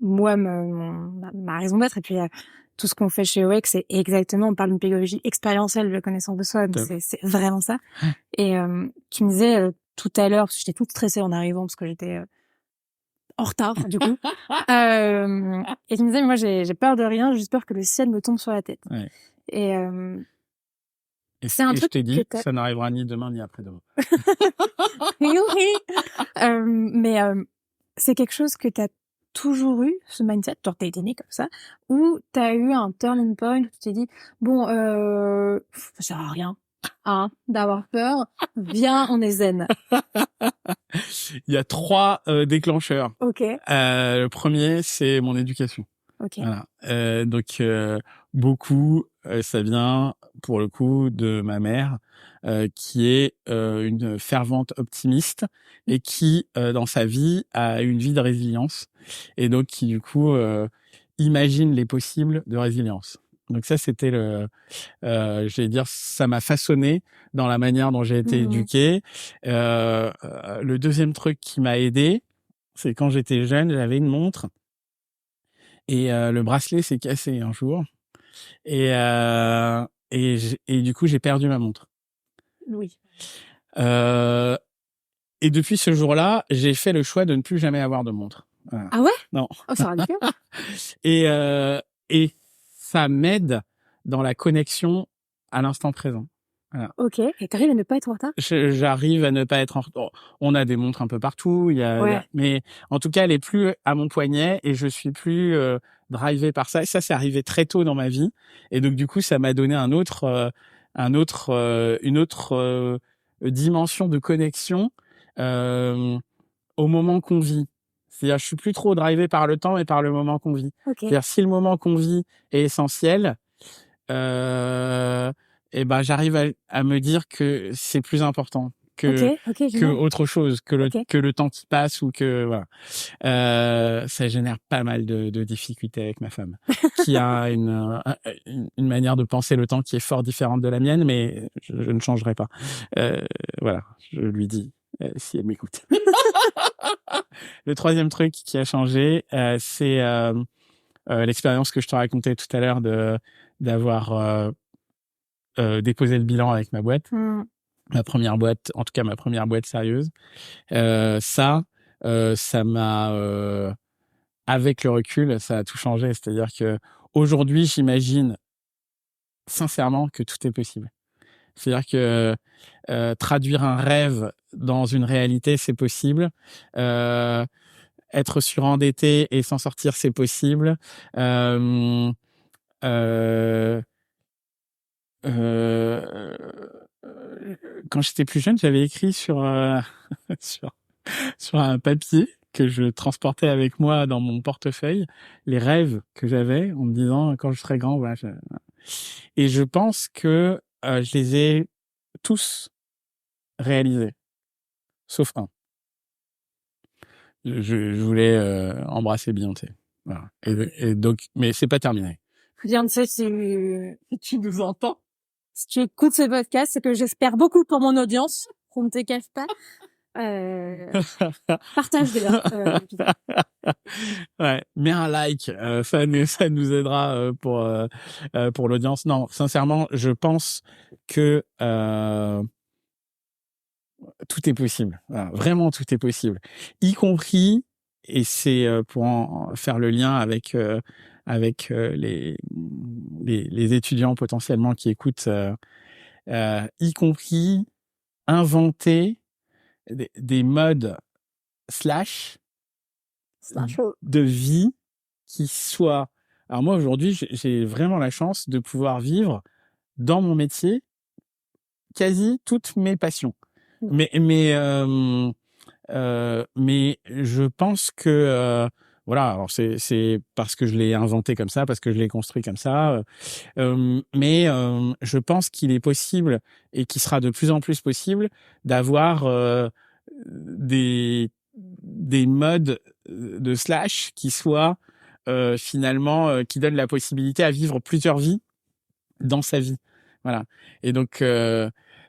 moi ma raison d'être, et puis tout ce qu'on fait chez OEX, c'est exactement, on parle d'une pédagogie expérientielle de connaissance de soi, donc c'est vraiment ça. Et tu me disais tout à l'heure, parce que j'étais toute stressée en arrivant parce que j'étais en retard du coup, et tu me disais mais moi j'ai peur de rien, j'ai juste peur que le ciel me tombe sur la tête. Et c'est un truc je t'ai dit, ça n'arrivera ni demain ni après-demain. Mais c'est quelque chose que t'as toujours eu, ce mindset, genre t'as été né comme ça, ou t'as eu un turning point où tu t'es dit bon ça sert à rien d'avoir peur, viens on est zen. Il y a 3 déclencheurs. Le premier c'est mon éducation. Voilà. Donc beaucoup ça vient pour le coup de ma mère qui est une fervente optimiste et qui dans sa vie a une vie de résilience et donc qui du coup imagine les possibles de résilience. Donc ça c'était je vais dire ça m'a façonné dans la manière dont j'ai été éduqué. Le deuxième truc qui m'a aidé, c'est quand j'étais jeune, j'avais une montre et le bracelet s'est cassé un jour et du coup j'ai perdu ma montre. Oui. Et depuis ce jour-là, j'ai fait le choix de ne plus jamais avoir de montre. Voilà. Ah ouais? Non. Oh, c'est radical. Et ça m'aide dans la connexion à l'instant présent. Voilà. Ok. Et t'arrives à ne pas être en retard? J'arrive à ne pas être en retard. On a des montres un peu partout. Mais en tout cas, elle est plus à mon poignet et je suis plus drivé par ça. Et ça, c'est arrivé très tôt dans ma vie. Et donc, du coup, ça m'a donné une autre dimension de connexion au moment qu'on vit. C'est-à-dire, je suis plus trop drivé par le temps et par le moment qu'on vit. C'est-à-dire, si le moment qu'on vit est essentiel, j'arrive à me dire que c'est plus important que autre chose, que le temps qui passe ou que voilà. Ça génère pas mal de difficultés avec ma femme, qui a une manière de penser le temps qui est fort différente de la mienne, mais je ne changerai pas. Voilà, je lui dis si elle m'écoute. Le troisième truc qui a changé, c'est l'expérience que je te racontais tout à l'heure d'avoir déposé le bilan avec ma boîte. Ma première boîte, en tout cas ma première boîte sérieuse. Ça m'a avec le recul, ça a tout changé. C'est-à-dire que aujourd'hui, j'imagine sincèrement que tout est possible. C'est-à-dire que traduire un rêve dans une réalité, c'est possible. Être surendetté et s'en sortir, c'est possible. Euh, euh, euh, Quand j'étais plus jeune, j'avais écrit sur, sur sur un papier que je transportais avec moi dans mon portefeuille les rêves que j'avais en me disant quand je serai grand, voilà. Et je pense que je les ai tous réalisés, sauf un. Je voulais embrasser Beyoncé. Voilà. Et donc, mais c'est pas terminé. Beyoncé, Tu nous entends? si tu écoutes ce podcast, c'est que j'espère beaucoup pour mon audience. On ne te cache pas. Partage d'ailleurs. Ouais, mets un like, ça nous aidera pour l'audience. Non, sincèrement, je pense que tout est possible. Voilà, vraiment, tout est possible, y compris, et c'est pour en faire le lien avec les étudiants potentiellement qui écoutent, y compris inventer des modes slash de vie qui soient. Alors moi aujourd'hui, j'ai vraiment la chance de pouvoir vivre dans mon métier quasi toutes mes passions. Mais je pense que voilà, alors c'est parce que je l'ai inventé comme ça, parce que je l'ai construit comme ça. Mais je pense qu'il est possible et qu'il sera de plus en plus possible d'avoir des modes de slash qui soient finalement qui donnent la possibilité à vivre plusieurs vies dans sa vie. Voilà. Et donc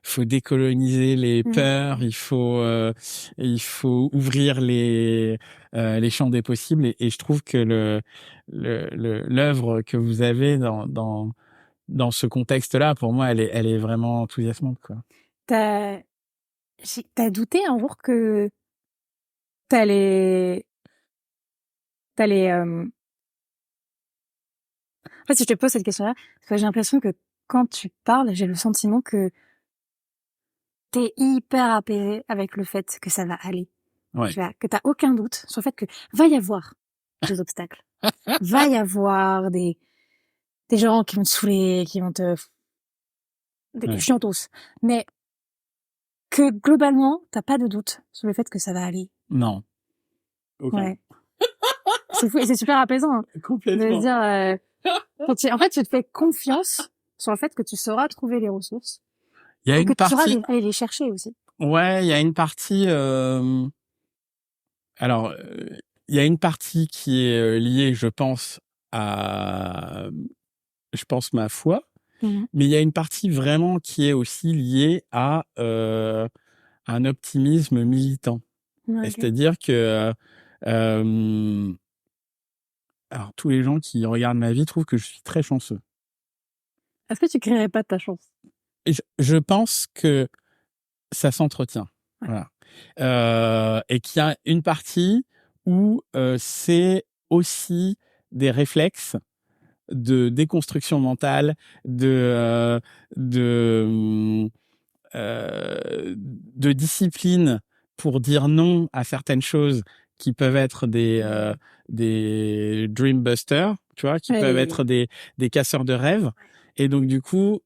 faut décoloniser les peurs, il faut ouvrir les champs des possibles, et je trouve que l'œuvre que vous avez dans ce contexte-là, pour moi, elle est vraiment enthousiasmante, quoi. T'as douté un jour que t'allais en fait, si je te pose cette question-là, parce que j'ai l'impression que quand tu parles, j'ai le sentiment que t'es hyper apaisé avec le fait que ça va aller. Ouais. Que t'as aucun doute sur le fait que va y avoir des obstacles. Va y avoir des gens qui vont te saouler, qui vont te... des chiantos. Mais que globalement, t'as pas de doute sur le fait que ça va aller. Non. Aucun. Ouais. C'est fou, et c'est super apaisant. Hein, complètement. de se dire, en fait, tu te fais confiance sur le fait que tu sauras trouver les ressources. Il y a une partie. Tu sauras aller les chercher aussi. Ouais, il y a une partie. Alors, il y a une partie qui est liée, je pense, à, ma foi. Mais il y a une partie vraiment qui est aussi liée à un optimisme militant. Okay. C'est-à-dire que alors tous les gens qui regardent ma vie trouvent que je suis très chanceux. Est-ce que tu créerais pas de ta chance? Je pense que ça s'entretient. Ouais. Voilà. Et qu'il y a une partie où c'est aussi des réflexes de déconstruction mentale, de discipline pour dire non à certaines choses qui peuvent être des dream busters, tu vois, qui peuvent être des casseurs de rêves. Et donc du coup,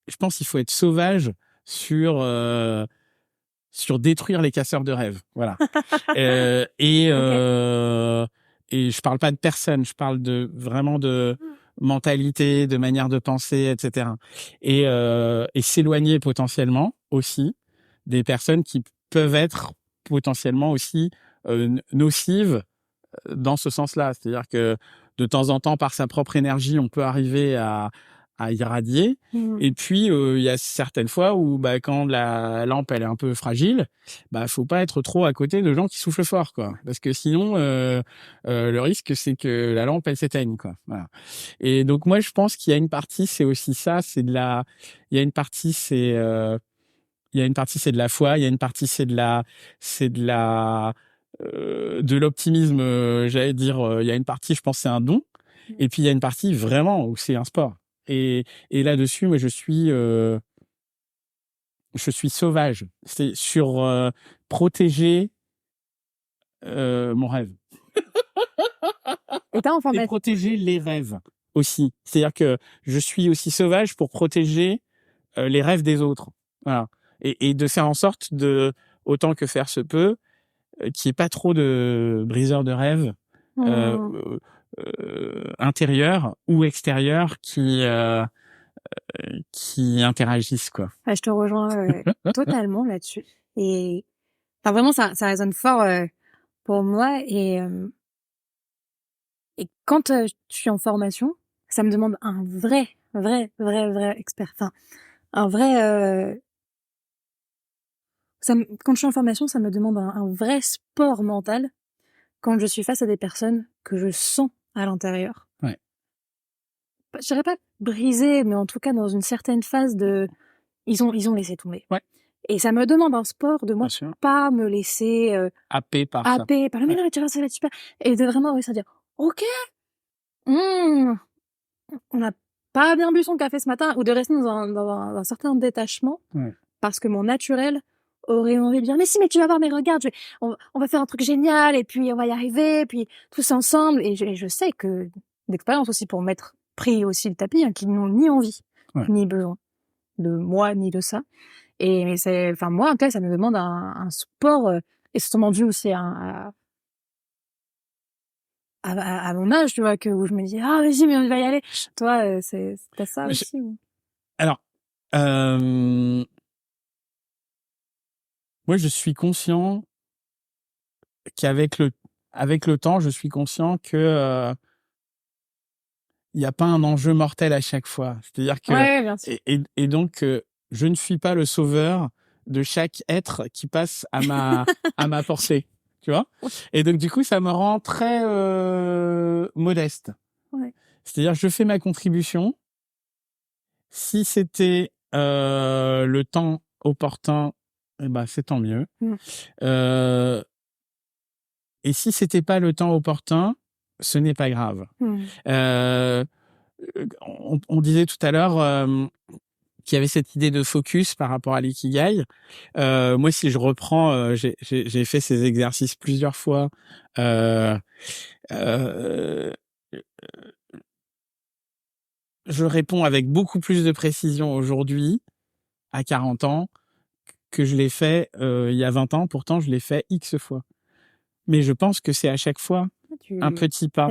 je pense qu'il faut être sauvage sur détruire les casseurs de rêves. Voilà. Et je parle pas de personne, je parle vraiment de mentalité, de manière de penser, etc. Et s'éloigner potentiellement aussi des personnes qui peuvent être potentiellement aussi nocives dans ce sens-là. C'est-à-dire que de temps en temps, par sa propre énergie, on peut arriver à irradier. Et puis il y a certaines fois où quand la lampe elle est un peu fragile, faut pas être trop à côté de gens qui soufflent fort, quoi, parce que sinon le risque c'est que la lampe elle s'éteigne, quoi. Voilà. Et donc moi je pense qu'il y a une partie c'est aussi ça, il y a une partie c'est de la foi, il y a une partie c'est de la de l'optimisme, j'allais dire, il y a une partie, je pense, c'est un don, et puis il y a une partie vraiment où c'est un sport. Et là-dessus, moi, je suis sauvage. C'est sur protéger mon rêve. Et t'as en Et formation. protéger les rêves aussi. C'est-à-dire que je suis aussi sauvage pour protéger les rêves des autres. Voilà. Et de faire en sorte de, autant que faire se peut, qu'il n'y ait pas trop de briseurs de rêves euh, intérieurs ou extérieurs qui interagissent, quoi. Je te rejoins totalement là-dessus. Et enfin, vraiment, ça résonne fort pour moi. Et quand je suis en formation, ça me demande un vrai expert. Enfin, un vrai. Quand je suis en formation, ça me demande un vrai sport mental quand je suis face à des personnes que je sens à l'intérieur. Ouais. Je dirais pas brisées, mais en tout cas dans une certaine phase de... Ils ont laissé tomber. Ouais. Et ça me demande un sport de moi Bien sûr. pas me laisser Happé par par le mais non, mais tu vois, ça va être super. Et de vraiment réussir à dire, ok, on n'a pas bien bu son café ce matin, ou de rester dans un certain détachement, parce que mon naturel aurait envie de dire, mais si, mais tu vas voir, mais regarde, on va faire un truc génial, et puis on va y arriver, et puis tous ensemble. Et je sais que d'expérience aussi pour m'être pris aussi le tapis, qu'ils n'ont ni envie, ni besoin de moi, ni de ça. Et mais c'est, enfin moi, en tout cas, ça me demande un sport, et c'est sûrement dû aussi à mon âge, tu vois, où je me dis, ah, vas-y, mais on va y aller. Toi, c'est ça aussi. Alors, moi, je suis conscient qu'avec le temps, je suis conscient que il n'y a pas un enjeu mortel à chaque fois. C'est-à-dire que bien sûr. Et donc je ne suis pas le sauveur de chaque être qui passe à ma portée, tu vois. Et donc du coup, ça me rend très modeste. Ouais. C'est-à-dire, je fais ma contribution. Si c'était le temps opportun, eh ben c'est tant mieux. Et si c'était pas le temps opportun, ce n'est pas grave. On disait tout à l'heure qu'il y avait cette idée de focus par rapport à l'ikigai. Moi, si je reprends, j'ai fait ces exercices plusieurs fois. Je réponds avec beaucoup plus de précision aujourd'hui, à 40 ans, que je l'ai fait il y a 20 ans. Pourtant, je l'ai fait X fois. Mais je pense que c'est à chaque fois un petit pas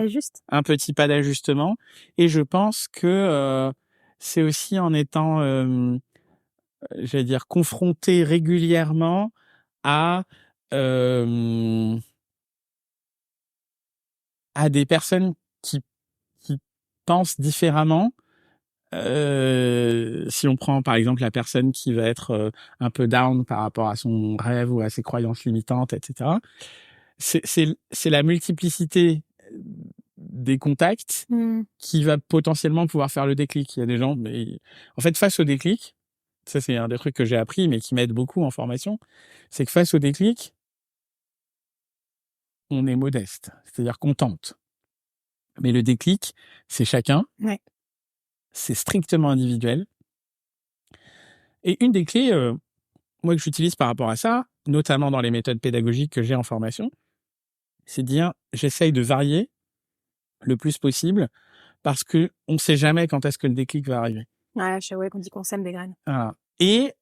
d'ajustement. Et je pense que c'est aussi en étant, j'allais dire, confronté régulièrement à des personnes qui pensent différemment. Si on prend par exemple la personne qui va être un peu down par rapport à son rêve ou à ses croyances limitantes, etc. C'est la multiplicité des contacts qui va potentiellement pouvoir faire le déclic. Il y a des gens, mais en fait, face au déclic, ça c'est un des trucs que j'ai appris, mais qui m'aide beaucoup en formation, c'est que face au déclic, on est modeste, c'est-à-dire qu'on tente. Mais le déclic, c'est chacun. Ouais. C'est strictement individuel. Et une des clés, moi, que j'utilise par rapport à ça, notamment dans les méthodes pédagogiques que j'ai en formation, c'est de dire, j'essaye de varier le plus possible parce que on sait jamais quand est-ce que le déclic va arriver. Ouais, je sais, ouais, qu'on dit qu'on sème des graines. Voilà. Et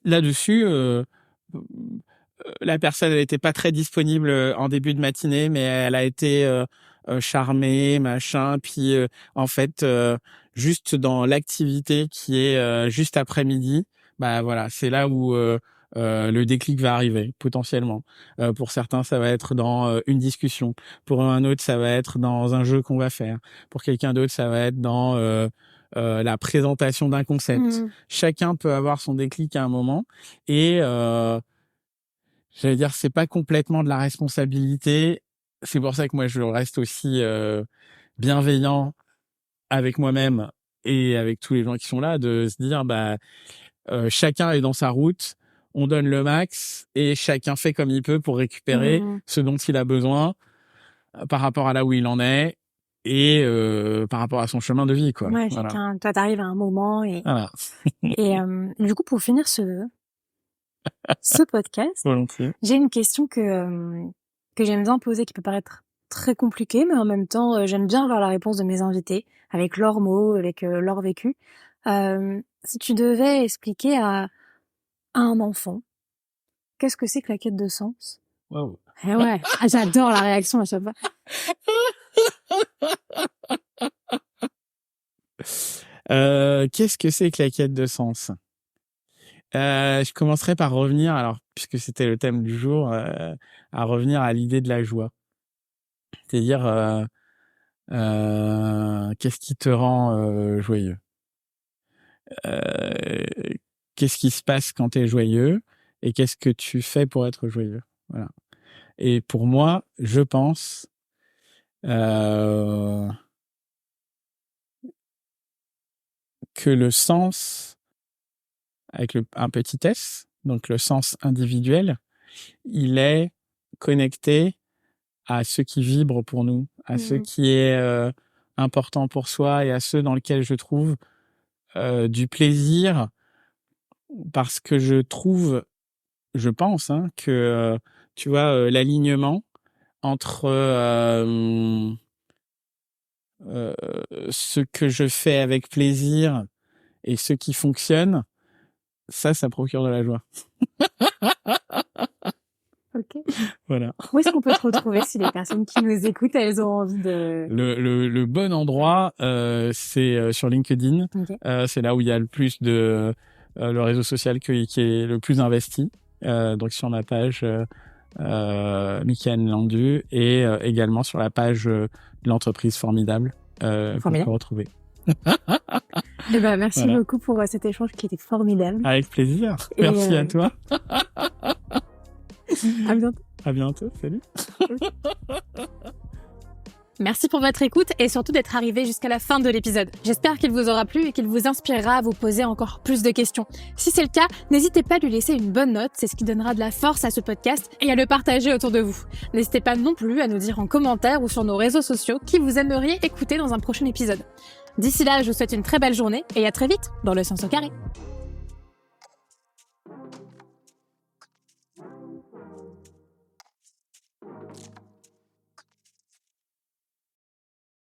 là-dessus, la personne, elle était pas très disponible en début de matinée, mais elle a été charmée, machin. Puis en fait, juste dans l'activité qui est juste après-midi, bah voilà, c'est là où le déclic va arriver potentiellement. Pour certains, ça va être dans une discussion. Pour un autre, ça va être dans un jeu qu'on va faire. Pour quelqu'un d'autre, ça va être dans la présentation d'un concept. Chacun peut avoir son déclic à un moment. Et j'allais dire, c'est pas complètement de la responsabilité. C'est pour ça que moi, je reste aussi bienveillant avec moi-même et avec tous les gens qui sont là, de se dire, chacun est dans sa route. on donne le max et chacun fait comme il peut pour récupérer ce dont il a besoin par rapport à là où il en est et par rapport à son chemin de vie, quoi. Ouais, chacun, toi, t'arrives à un moment et, Voilà. et du coup, pour finir ce podcast, Volontiers. j'ai une question que j'aime bien poser, qui peut paraître très compliquée, mais en même temps, j'aime bien avoir la réponse de mes invités, avec leurs mots, avec leur vécu. Si tu devais expliquer à un enfant, qu'est-ce que c'est que la quête de sens? Wow. Eh ouais, j'adore la réaction à chaque fois. Qu'est-ce que c'est que la quête de sens? Je commencerai par revenir, alors puisque c'était le thème du jour, à revenir à l'idée de la joie. C'est-à-dire, qu'est-ce qui te rend joyeux? Qu'est-ce qui se passe quand tu es joyeux? Et qu'est-ce que tu fais pour être joyeux? Voilà. Et pour moi, je pense que le sens, avec un petit s, donc le sens individuel, il est connecté à ce qui vibre pour nous, à ce qui est important pour soi et à ce dans lequel je trouve du plaisir, parce que je pense que tu vois l'alignement entre ce que je fais avec plaisir et ce qui fonctionne, ça procure de la joie. Ok. Voilà. Où est-ce qu'on peut te retrouver si les personnes qui nous écoutent, elles ont envie de... Le bon endroit, c'est sur LinkedIn. Okay. C'est là où il y a le plus de le réseau social qui est le plus investi. Donc sur ma page Mickaël Landu et également sur la page de l'entreprise Formidable qu'on peut retrouver. Eh ben, merci beaucoup pour cet échange qui était formidable. Avec plaisir. Merci à toi. À bientôt. À bientôt. Salut. Merci pour votre écoute et surtout d'être arrivé jusqu'à la fin de l'épisode. J'espère qu'il vous aura plu et qu'il vous inspirera à vous poser encore plus de questions. Si c'est le cas, n'hésitez pas à lui laisser une bonne note, c'est ce qui donnera de la force à ce podcast et à le partager autour de vous. N'hésitez pas non plus à nous dire en commentaire ou sur nos réseaux sociaux qui vous aimeriez écouter dans un prochain épisode. D'ici là, je vous souhaite une très belle journée et à très vite dans le sens au carré.